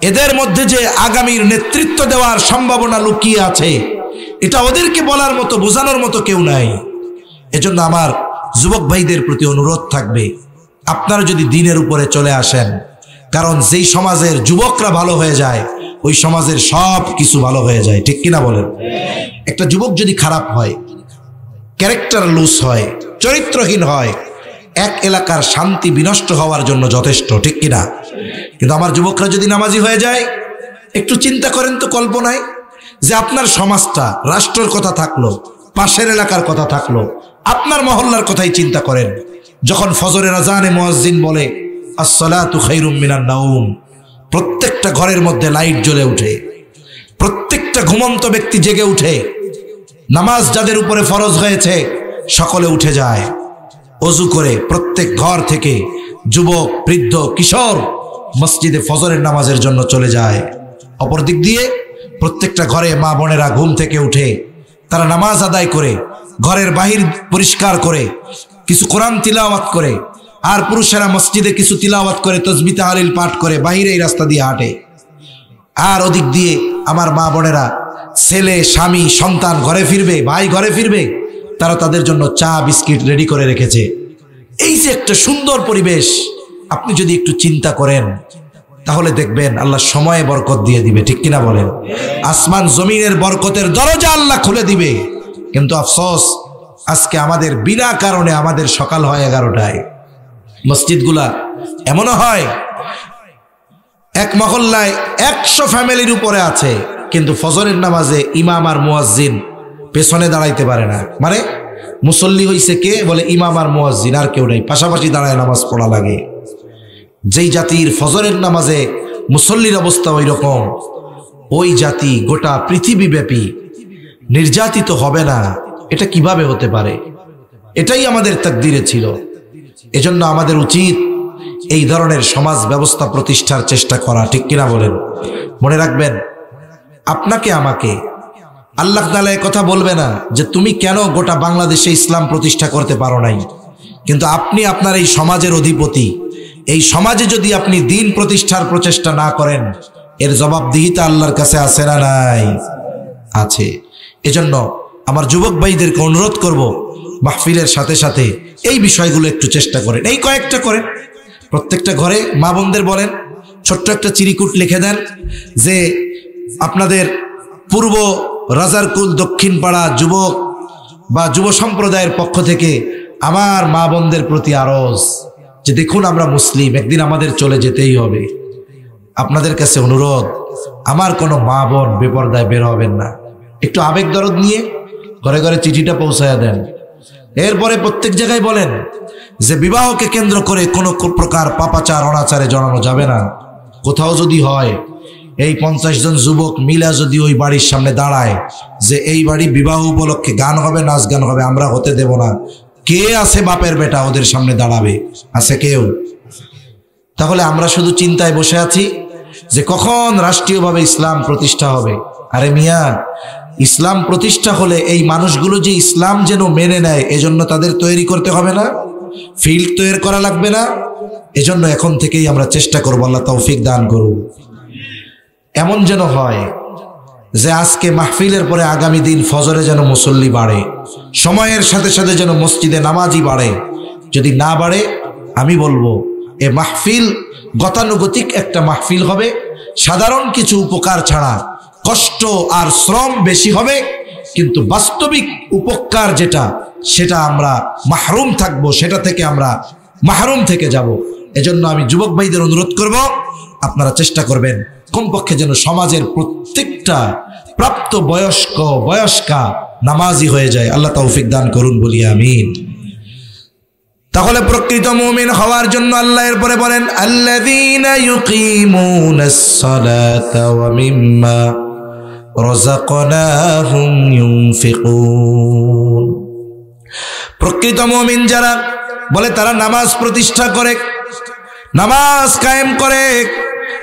এদের মধ্যে যে আগামীর নেতৃত্ব দেওয়ার সম্ভাবনা লুকিয়ে আছে, এটা ওদেরকে বলার মতো, বোঝানোর মতো কেউ নাই। এজন্য আমার যুবক ভাইদের প্রতি অনুরোধ থাকবে, আপনারা যদি দ্বীনের উপরে চলে আসেন, কারণ যেই সমাজের যুবকরা ভালো হয়ে যায়, ওই সমাজের সব কিছু ভালো হয়ে যায়। ঠিক কিনা বলেন? একটা যুবক যদি খারাপ হয়, ক্যারেক্টার লুজ হয়, চরিত্রহীন হয়, এক এলাকার শান্তি বিনষ্ট হওয়ার জন্য যথেষ্ট। ঠিক কিনা? কিন্তু আমার যুবকরা যদি নামাজি হয়ে যায়, একটু চিন্তা করেন তো, কল্পনায় যে আপনার সমাজটা, রাষ্ট্রের কথা থাকলো, পাশের এলাকার কথা থাকলো, আপনার মহল্লার কথাই চিন্তা করেন। যখন ফজরের আযানে মুয়াজ্জিন বলে আসসালাতু খায়রুম মিনান নাওম, প্রত্যেকটা ঘরের মধ্যে লাইট জ্বলে উঠে, প্রত্যেকটা ঘুমন্ত ব্যক্তি জেগে উঠে, নামাজ যাদের উপরে ফরজ হয়েছে সকলে উঠে যায়, ওযু করে প্রত্যেক ঘর থেকে যুবক, বৃদ্ধ, কিশোর মসজিদে ফজরের নামাজের জন্য চলে যায়। অপর দিক দিয়ে প্রত্যেকটা ঘরে মা বোনেরা ঘুম থেকে উঠে তারা নামাজ আদায় করে, ঘরের বাহির পরিষ্কার করে, কিছু কোরআন তিলাওয়াত করে, আর পুরুষেরা মসজিদে কিছু তিলাওয়াত করে, তাসবিহ তাহলিল পাঠ করে বাহিরে এই রাস্তা দিয়ে হাঁটে। আর ওদিক দিয়ে আমার মা বোনেরা, ছেলে, স্বামী, সন্তান ঘরে ফিরবে, ভাই ঘরে ফিরবে, তারা তাদের জন্য চা বিস্কিট রেডি করে রেখেছে। এই যে একটা সুন্দর পরিবেশ, আপনি যদি একটু চিন্তা করেন তাহলে দেখবেন আল্লাহ সময়ে বরকত দিয়ে দিবে। ঠিক কিনা বলেন? আসমান জমিনের বরকতের দরজা আল্লাহ খুলে দিবে। কিন্তু আফসোস, আজকে আমাদের বিনা কারণে আমাদের সকাল হয় 11টায়। মসজিদগুলা এমনও হয় এক মহল্লায় 100 ফ্যামিলির উপরে আছে, কিন্তু ফজরের নামাজে ইমাম আর মুয়াজ্জিন পেছনে দাঁড়াইতে পারে না। মানে মুসল্লি হইছে কে? বলে ইমাম আর মুয়াজ্জিন, আর কেউ নাই, পাশাপাশি দাঁড়ায় নামাজ পড়া লাগে। যেই জাতির ফজরের নামাজে মুসল্লির অবস্থা ওই রকম, ওই জাতি গোটা পৃথিবীব্যাপী নির্যাতিত হবে না, এটা কিভাবে হতে পারে? এটাই আমাদের তাকদীরে ছিল। এজন্য আমাদের উচিত এই ধরনের সমাজ ব্যবস্থা প্রতিষ্ঠার চেষ্টা করা, ঠিক কিনা বলেন? মনে রাখবেন, আপনাকে আমাকে আল্লাহ তাআলা এই কথা বলবে না যে তুমি কেন গোটা বাংলাদেশে ইসলাম প্রতিষ্ঠা করতে পারো নাই, কিন্তু আপনি আপনার এই সমাজের অধিপতি। এই সমাজে যদি আপনি দ্বীন প্রতিষ্ঠার প্রচেষ্টা না করেন, এর জবাবদিহিতা আল্লাহর কাছে আছে না নাই? আছে। এজন্য আমার যুবক ভাইদেরকে অনুরোধ করব, মাহফিলের সাথে সাথে এই বিষয়গুলো একটু চেষ্টা করেন। এই কয়েকটা করেন, প্রত্যেকটা ঘরে মা বোনদের বলেন, ছোট্ট একটা চিরিকুট লিখে দেন যে আপনাদের পূর্ব রাজারকুল দক্ষিণ পাড়া যুবক বা যুব সম্প্রদায়ের পক্ষ থেকে আমার মা বোনদের প্রতি আরজ যে দেখুন আমরা মুসলিম, একদিন আমাদের চলে যেতেই হবে। আপনাদের কাছে অনুরোধ, আমার কোনো মা বোন বেপরদায় বের হবেন না। একটু আবেগ দরদ নিয়ে ঘরে ঘরে চিঠিটা পৌঁছায়া দেন। এরপরে প্রত্যেক জায়গায় বলেন যে বিবাহকে কেন্দ্র করে কোনো প্রকার পাপাচার অনাচারে জড়ানো যাবে না। কোথাও যদি হয়, এই 50 জন যুবক মিলা যদি ওই বাড়ির সামনে দাঁড়ায় যে এই বাড়ি বিবাহ উপলক্ষে গান হবে, নাচ গান হবে, আমরা হতে দেব না, কে আছে বাপের বেটা ওদের সামনে দাঁড়াবে? আছে কেউ? তাহলে আমরা শুধু চিন্তায় বসে আছি যে কখন রাষ্ট্রীয়ভাবে ইসলাম প্রতিষ্ঠা হবে। আরে মিয়া, ইসলাম প্রতিষ্ঠা হলে এই মানুষগুলো যে ইসলাম যেন মেনে নেয়, এজন্য তাদের তৈরি করতে হবে না? ফিল্ড তৈরি করা লাগবে না? এজন্য এখন থেকেই আমরা চেষ্টা করব, আল্লাহ তৌফিক দান করুন। এমন যেন হয় যে আজকে মাহফিলের পরে আগামী দিন ফজরে যেন মুসল্লি বাড়ে, সময়ের সাথে সাথে যেন মসজিদে নামাজি বাড়ে। যদি না বাড়ে, আমি বলবো এ মাহফিল গতানুগতিক একটা মাহফিল হবে, সাধারণ কিছু উপকার ছাড়া কষ্ট আর শ্রম বেশি হবে, কিন্তু বাস্তবিক উপকার যেটা, সেটা আমরা মাহরুম থাকবো, সেটা থেকে আমরা মাহরুম থেকে যাব। এজন্য আমি যুবক ভাইদের অনুরোধ করব, আপনারা চেষ্টা করবেন কমপক্ষে যেন সমাজের প্রত্যেকটা প্রাপ্ত বয়স্কা নামাজি হয়ে যায়। আল্লাহ তৌফিক দান করুন, বলি আমিন। তাহলে প্রকৃত মুমিন হওয়ার জন্য আল্লাহ এরপরে বলেন, আল্লাযীনা ইউকিমুনাস সালাতা ওয়া মিম্মা রাযাকনাহুম ইউনফিকুন। প্রকৃত মুমিন যারা, বলে তারা নামাজ প্রতিষ্ঠা করে, নামাজ কায়েম করে।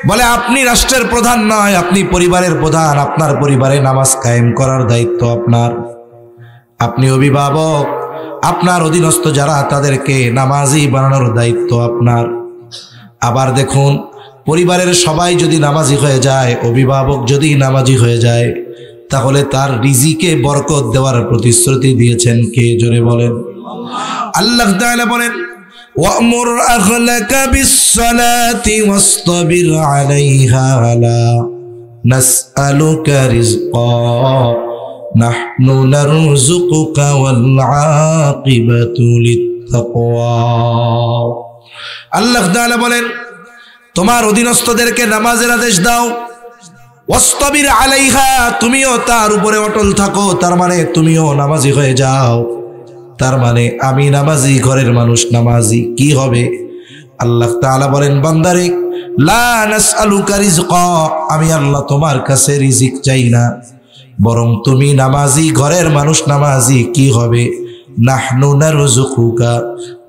বলে আপনি রাষ্ট্রের প্রধান নয়, আপনি পরিবারের প্রধান, আপনার পরিবারে নামাজ কায়েম করার দায়িত্ব আপনার। আপনি অভিভাবক, আপনার অধীনস্থ যারা তাদেরকে নামাজি বানানোর দায়িত্ব আপনার। আবার দেখুন, পরিবারের সবাই যদি নামাজি হয়ে যায়, অভিভাবক যদি নামাজি হয়ে যায়, তাহলে তার রিজিকে বরকত দেওয়ার প্রতিশ্রুতি দিয়েছেন কে? জোরে বলেন। আল্লাহ তাআলা বলেন, ওয়া'মুর আহলাকা বিস-সালাতি ওয়াসতাবির আলাইহা লা নাসআলুকা রিজকা নাহনু নারযুকুকা ওয়াল আকিবাতু লিত-তাকওয়া। আল্লাহ তাআলা বলেন, তোমার অধীনস্থদেরকে নামাজের আদেশ দাও, ওয়াসতাবির আলাইহা, তুমিও তার উপরে অটল থাকো। তার মানে তুমিও নামাজি হয়ে যাও। তার মানে আমি নামাজি, ঘরের মানুষ নামাজি, কি হবে? আল্লাহ তাআলা বলেন, বান্দারে, লা নাসআলুকা রিজকা, আমি আল্লাহ তোমার কাছে রিজিক চাই না, বরং তুমি নামাজি, ঘরের মানুষ নামাজি, কি হবে? নাহনু নারযুকুকা,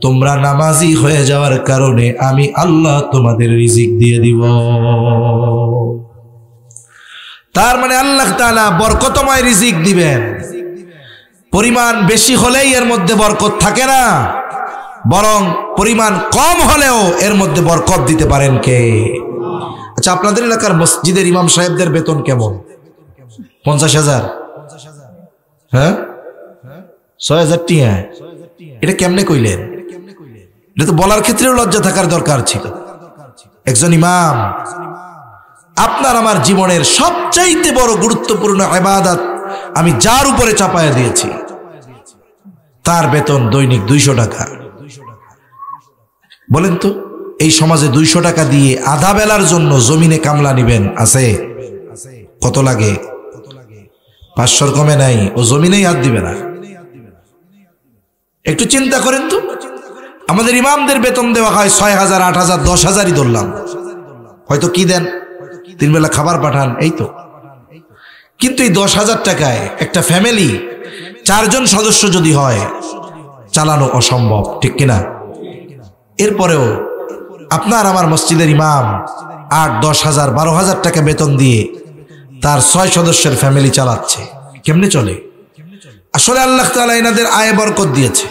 তোমরা নামাজি হয়ে যাওয়ার কারণে আমি আল্লাহ তোমাদের রিজিক দিয়ে দিব। তার মানে আল্লাহ তাআলা বরকতময় রিজিক দিবেন। পরিমাণ বেশি হলেই এর মধ্যে বরকত থাকে না, বরং পরিমাণ কম হলেও এর মধ্যে বরকত দিতে পারেন কে? আচ্ছা, আপনাদের এলাকার মসজিদের ইমাম সাহেবদের বেতন কেমন? 50,000? হ্যাঁ, 6,000 টিয়া। এটা কেমনে কইলেন? এটা তো বলার ক্ষেত্রেও লজ্জা থাকার দরকার ছিল। একজন ইমাম, আপনার আমার জীবনের সবচাইতে বড় গুরুত্বপূর্ণ ইবাদত আমি যার উপরে চাপায়া দিয়েছি, তার বেতন দৈনিক 200 টাকা। বলেন তো, এই সমাজে 200 টাকা দিয়ে আধা বেলার জন্য জমিনে কামলা নিবেন? আছে? কত লাগে? 500 কমে নাই, ও জমিনেই হাত দিবে না। একটু চিন্তা করেন তো, আমাদের ইমামদের বেতন দেওয়া হয় 6,000, 8,000, 10,000ই ধরলাম, হয়তো কি দেন, 3 বেলা খাবার পাঠান, এই তো। কিন্তু এই 10,000 টাকায় একটা ফ্যামিলি 4 জন সদস্য যদি হয়, চালানো অসম্ভব, ঠিক কিনা? এরপরেও আপনার আমার মসজিদের ইমাম 8, 10,000, 12,000 টাকা বেতন দিয়ে তার 6 সদস্যের ফ্যামিলি চালাচ্ছে, কেমনে চলে? আসলে আল্লাহ তাআলা এনাদের আয়ে বরকত দিয়েছে।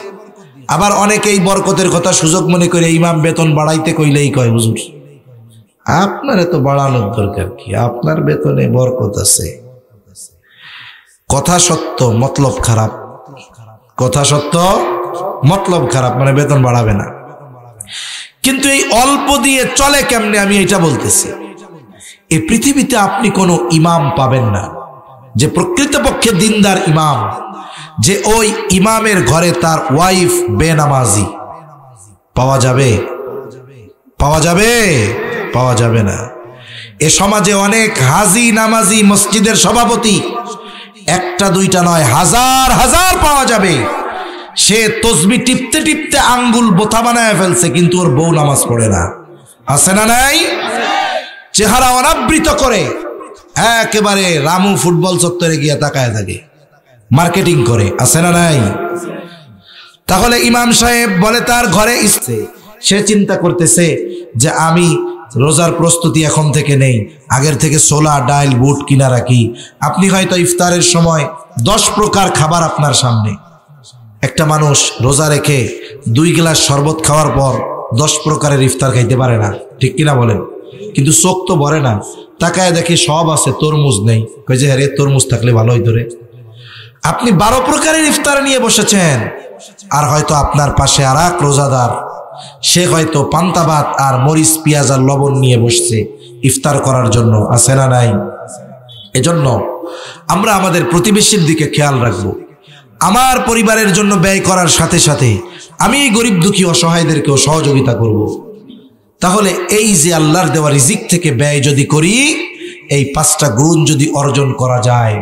আবার অনেকে এই বরকতের কথা সুযোগ মনে করে ইমাম বেতন বাড়াইতে কইলেই কয়, হুজুর আপনার এত বাড়ানোর দরকার কি, আপনার বেতনে বরকত আছে। কথা সত্য, মতলব খারাপ। কথা সত্য, মতলব খারাপ, মানে বেতন বাড়াবে না। কিন্তু এই অল্প দিয়ে চলে কেমনে, আমি এটা বলতেছি। এই পৃথিবীতে আপনি কোনো ইমাম পাবেন না যে প্রকৃতপক্ষে দিনদার ইমাম, যে ওই ইমামের ঘরে তার ওয়াইফ বেনামাজি। পাওয়া যাবে? পাওয়া যাবে? পাওয়া যাবে না। এ সমাজে অনেক হাজি নামাজি মসজিদের সভাপতি, একটা দুইটা নয়, হাজার হাজার পাওয়া যাবে। সে তসবিহ টিপতে টিপতে আঙ্গুল বোথা বানায় ফেলছে, কিন্তু ওর বউ নামাজ পড়ে না। আছে না নাই? চেহারা অনাবৃত করে একেবারে রামু ফুটবল চত্বরে গিয়ে তাকায় থাকে, মার্কেটিং করে। আছে না নাই? তাহলে ইমাম সাহেব বলে তার ঘরে ইচ্ছে, সে চিন্তা করতেছে যে আমি রোজার প্রস্তুতি এখন থেকে নেই, আগের থেকে ছোলা ডাল বুট কিনা রাখি। আপনি হয়তো ইফতারের সময় 10 প্রকার খাবার আপনার সামনে। একটা মানুষ রোজা রেখে 2 গ্লাস শরবত খাওয়ার পর 10 প্রকারের ইফতার খাইতে পারে না, ঠিক কিনা বলেন? কিন্তু চোখ তো ভরে না, তাকায় দেখে সব আছে, তরমুজ নেই, কই যে হ্যাঁ তরমুজ থাকলে ভালো হইতো রে। আপনি 12 প্রকারের ইফতার নিয়ে বসেছেন, আর হয়তো আপনার পাশে আর এক রোজাদার, সে হয়তো পান্তা ভাত আর মরিচ পেঁয়াজ আর লবণ নিয়ে বসছে ইফতার করার জন্য। আছে না নাই? এজন্য আমরা আমাদের প্রতিবেশীর দিকে খেয়াল রাখবো। আমার পরিবারের জন্য ব্যয় করার সাথে সাথে আমি এই গরিব দুঃখী অসহায়দেরকেও সহযোগিতা করব। তাহলে এই যে আল্লাহর দেওয়া রিজিক থেকে ব্যয় যদি করি, এই 5টা গুণ যদি অর্জন করা যায়,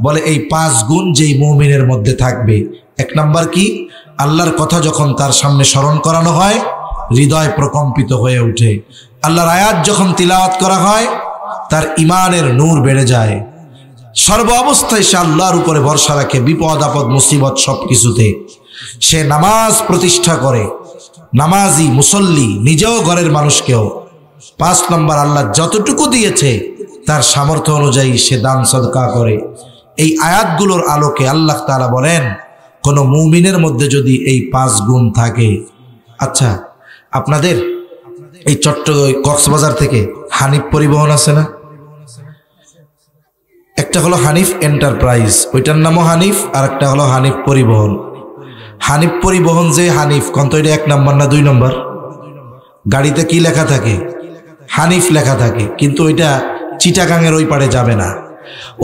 বলে এই 5 গুণ যেই মুমিনের মধ্যে থাকবে। 1 নাম্বার কি? আল্লাহর কথা যখন তার সামনে স্মরণ করানো হয়, হৃদয় প্রকম্পিত হয়ে ওঠে। আল্লাহর আয়াত যখন তিলাওয়াত করা হয়, তার ইমানের নূর বেড়ে যায়। সর্ব অবস্থায় সে আল্লাহর উপরে ভরসা রাখে, বিপদ আপদ মুসিবত সবকিছুতে সে নামাজ প্রতিষ্ঠা করে। নামাজি মুসল্লি, নিজেও ঘরের মানুষকেও। 5 নম্বর, আল্লাহ যতটুকু দিয়েছে তার সামর্থ্য অনুযায়ী সে দান সদকা করে। এই আয়াতগুলোর আলোকে আল্লাহ তাআলা বলেন, কোন মুমিনের মধ্যে যদি এই 5 গুণ থাকে। আচ্ছা, আপনাদের এই কক্সবাজার থেকে হানিফ পরিবহন আছে না? একটা হলো হানিফ এন্টারপ্রাইজ, ওইটার নামও হানিফ, আর একটা হলো হানিফ পরিবহন। হানিফ পরিবহন যে হানিফ, কত এটা 1 নম্বর না 2 নম্বর? গাড়িতে কি লেখা থাকে? হানিফ লেখা থাকে, কিন্তু ওইটা চিটাগাংয়ের ওই পারে যাবে না।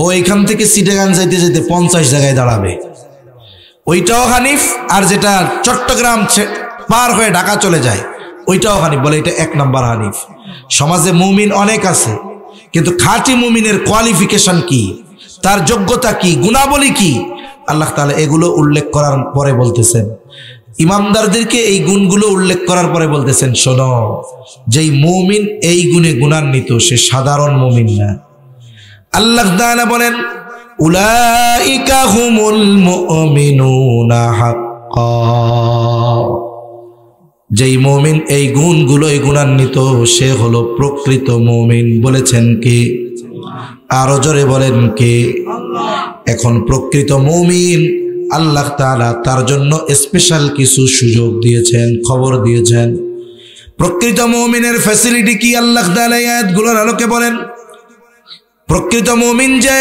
ও এখান থেকে চিটাগাং যাইতে যেতে 50 জায়গায় দাঁড়াবে। ওইটাও হানিফ, আর যেটা চট্টগ্রাম পার হয়ে ঢাকা চলে যায় ওইটাও হানিফ, বলে এটা 1 নম্বর হানিফ। সমাজে মুমিন অনেক আছে, কিন্তু খাঁটি মুমিনের কোয়ালিফিকেশন কি, তার যোগ্যতা কি, গুণাবলী কি, আল্লাহ তাআলা এগুলো উল্লেখ করার পরে বলতেছেন, ইমানদারদেরকে এই গুণগুলো উল্লেখ করার পরে বলতেছেন, শোনো, যেই মুমিন এই গুণে গুণান্বিত সে সাধারণ মুমিন না। আল্লাহ তাআলা বলেন, উলাইকা হুমুল মুমিনুনা হাক্কা। যেই মুমিন এই গুণগুলোই গুণান্বিত সে হলো প্রকৃত মুমিন। বলেছেন কে? আরো জোরে বলেন কে? এখন প্রকৃত মুমিন আল্লাহ তাআলা তার জন্য স্পেশাল কিছু সুযোগ দিয়েছেন, খবর দিয়েছেন। প্রকৃত মুমিনের ফ্যাসিলিটি কি আল্লাহ তাআলা এই আয়াতগুলোর আলোকে বলেন। প্রকৃত মুমিন যে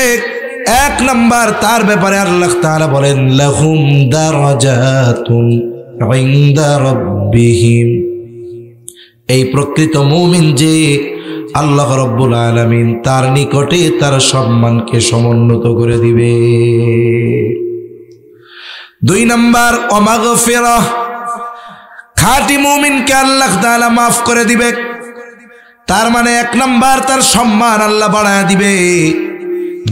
1 নাম্বার, তার ব্যাপারে আল্লাহ তাআলা বলেন, লাহুম দারাজাতুন ইনদা রাব্বিহিম। এই প্রকৃত মুমিন যে আল্লাহ রাব্বুল আলামিন তার নিকটে তার সম্মানকে সমুন্নত করে দিবে। 2 নাম্বার, ওয়া মাগফিরাহ, খাঁটি মুমিনকে আল্লাহ তাআলা মাফ করে দিবে। তার মানে 1 নাম্বার তার সম্মান আল্লাহ বাড়ায় দিবে,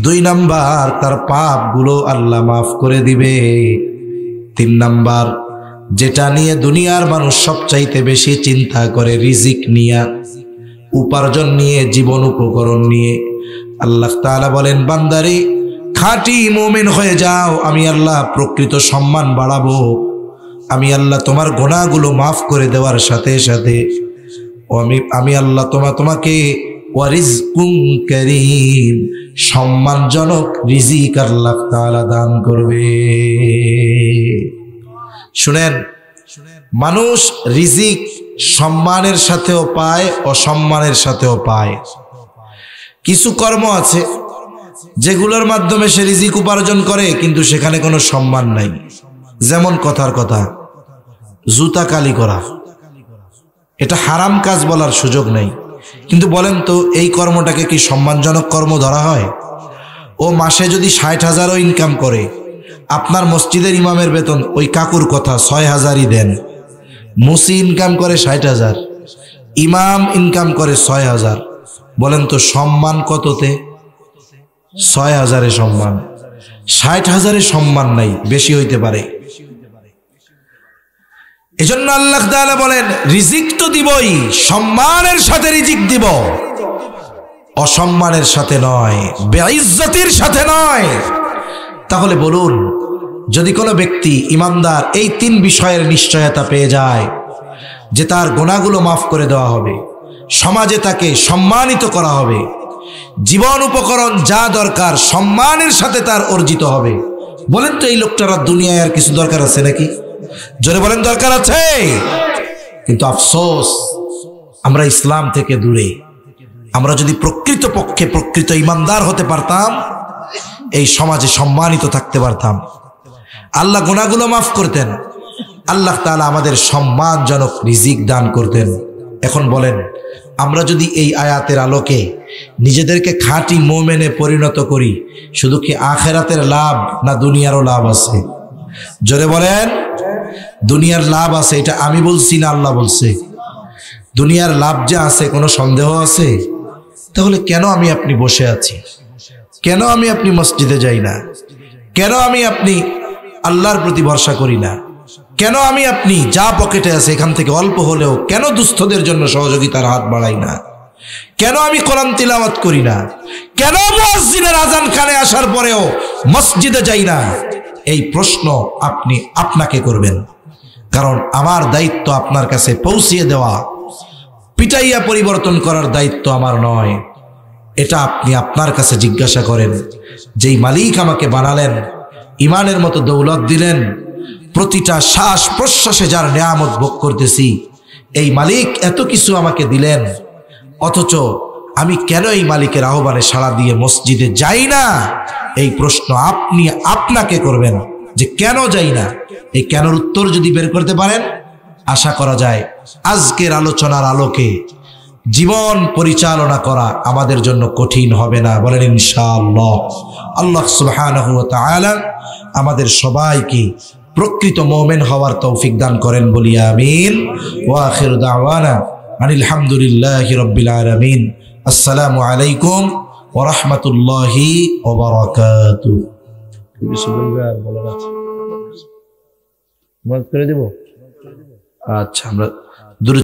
2 নাম্বার তার পাপগুলো আল্লাহ মাফ করে দিবে, 3 নাম্বার যেটা নিয়ে দুনিয়ার মানুষ সবচাইতে বেশি চিন্তা করে, রিজিক নিয়ে, উপার্জন নিয়ে, জীবন উপকরণ নিয়ে, আল্লাহ তাআলা বলেন বান্দারে খাঁটি মুমিন হয়ে যাও, আমি আল্লাহ প্রকৃত সম্মান বাড়াবো। আমি আল্লাহ তোমার গুনাহগুলো মাফ করে দেওয়ার সাথে সাথে আমি আল্লাহ তোমাকে ওয়ারিজকুম কারীম, সম্মানজনক রিজিক আল্লাহ তাআলা দান করবে। শুনেন, মানুষ রিজিক সম্মানের সাথেও পায়, অসম্মানের সাথেও পায়। কিছু কর্ম আছে যেগুলোর মাধ্যমে সে রিজিক উপার্জন করে কিন্তু সেখানে কোনো সম্মান নাই। যেমন কথার কথা, জুতা কালি করা, এটা হারাম কাজ বলার সুযোগ নেই, কিন্তু বলেন তো এই কর্মটাকে কি সম্মানজনক কর্ম ধরা হয়? ও মাসে যদি 60,000ও ইনকাম করে, আপনার মসজিদের ইমামের বেতন ওই কাকুর কথা 6,000ই দেন, মুসি ইনকাম করে 60,000, ইমাম ইনকাম করে 6,000, বলেন তো সম্মান কততে? 6,000-এ সম্মান, 60,000-এ সম্মান নাই, বেশি হইতে পারে। এজন্য আল্লাহ তাআলা বলেন রিজিক তো দিবই, সম্মানের সাথে রিজিক দিব, অসম্মানের সাথে নয়, বেইজ্জতির সাথে নয়। তাহলে বলুন, যদি কোনো ব্যক্তি ইমানদার এই 3 বিষয়ের নিশ্চয়তা পেয়ে যায় যে তার গুনাহগুলো মাফ করে দেওয়া হবে, সমাজে তাকে সম্মানিত করা হবে, জীবন উপকরণ যা দরকার সম্মানের সাথে তার অর্জিত হবে, বলেন তো এই লোকটার দুনিয়ায় আর কিছু দরকার আছে নাকি? জোরে বলেন দরকার আছে? কিন্তু আফসোস, আমরা ইসলাম থেকে দূরে। আমরা যদি প্রকৃতপক্ষে প্রকৃত ইমানদার হতে পারতাম, এই সমাজে সম্মানিত থাকতে পারতাম, আল্লাহ গুনাহগুলো মাফ করতেন, আল্লাহ তাআলা আমাদের সম্মানজনক রিজিক দান করতেন। এখন বলেন, আমরা যদি এই আয়াতের আলোকে নিজেদেরকে খাঁটি মুমিনে পরিণত করি, শুধু কি আখিরাতের লাভ না দুনিয়ারও লাভ আছে? জোরে বলেন। দুনিয়ার লাভ আছে, এটা আমি বলছি না, আল্লাহ বলছে। দুনিয়ার লাভ যে আছে কোনো সন্দেহ আছে? তাহলে কেন আমি আপনি বসে আছি? কেন আমি আপনি মসজিদে যাই না? কেন আমি আপনি আল্লাহর প্রতি ভরসা করি না? কেন আমি আপনি যা পকেটে আছে এখান থেকে অল্প হলেও কেন দুস্থদের জন্য সহযোগিতার হাত বাড়াই না? কেন আমি কোরআন তিলাওয়াত করি না? কেন মুয়াজ্জিনের আযান কানে আসার পরেও মসজিদে যাই না? এই প্রশ্ন আপনি আপনাকে করবেন, কারণ আমার দায়িত্ব আপনার কাছে পৌঁছিয়ে দেওয়া, পিটাইয়া পরিবর্তন করার দায়িত্ব আমার নয়। এটা আপনি আপনার কাছে জিজ্ঞাসা করেন, যেই মালিক আমাকে বানালেন, ইমানের মতো দৌলত দিলেন, প্রতিটা শ্বাস প্রশ্বাসে যার নিয়ামত ভোগ করতেছি, এই মালিক এত কিছু আমাকে দিলেন, অথচ আমি কেন এই মালিকের আহ্বানে সাড়া দিয়ে মসজিদে যাই না? এই প্রশ্ন আপনি আপনাকে করবেন যে কেন যাই না। এই কেনর উত্তর যদি বের করতে পারেন, আশা করা যায় আজকের আলোচনার আলোকে জীবন পরিচালনা করা আমাদের জন্য কঠিন হবে না। বলেন ইনশাআল্লাহ। আল্লাহ সুবহানাহু ওয়া তাআলা আমাদের সবাইকে প্রকৃত মুমিন হওয়ার তৌফিক দান করেন, বলি আমিন। ওয়া আখিরু দাওয়ানা আনিল হামদুলিল্লাহি রাব্বিল আলামিন। আসসালামু আলাইকুম ওয়া রাহমাতুল্লাহি ওয়া বারাকাতুহু। করে দেব। আচ্ছা, আমরা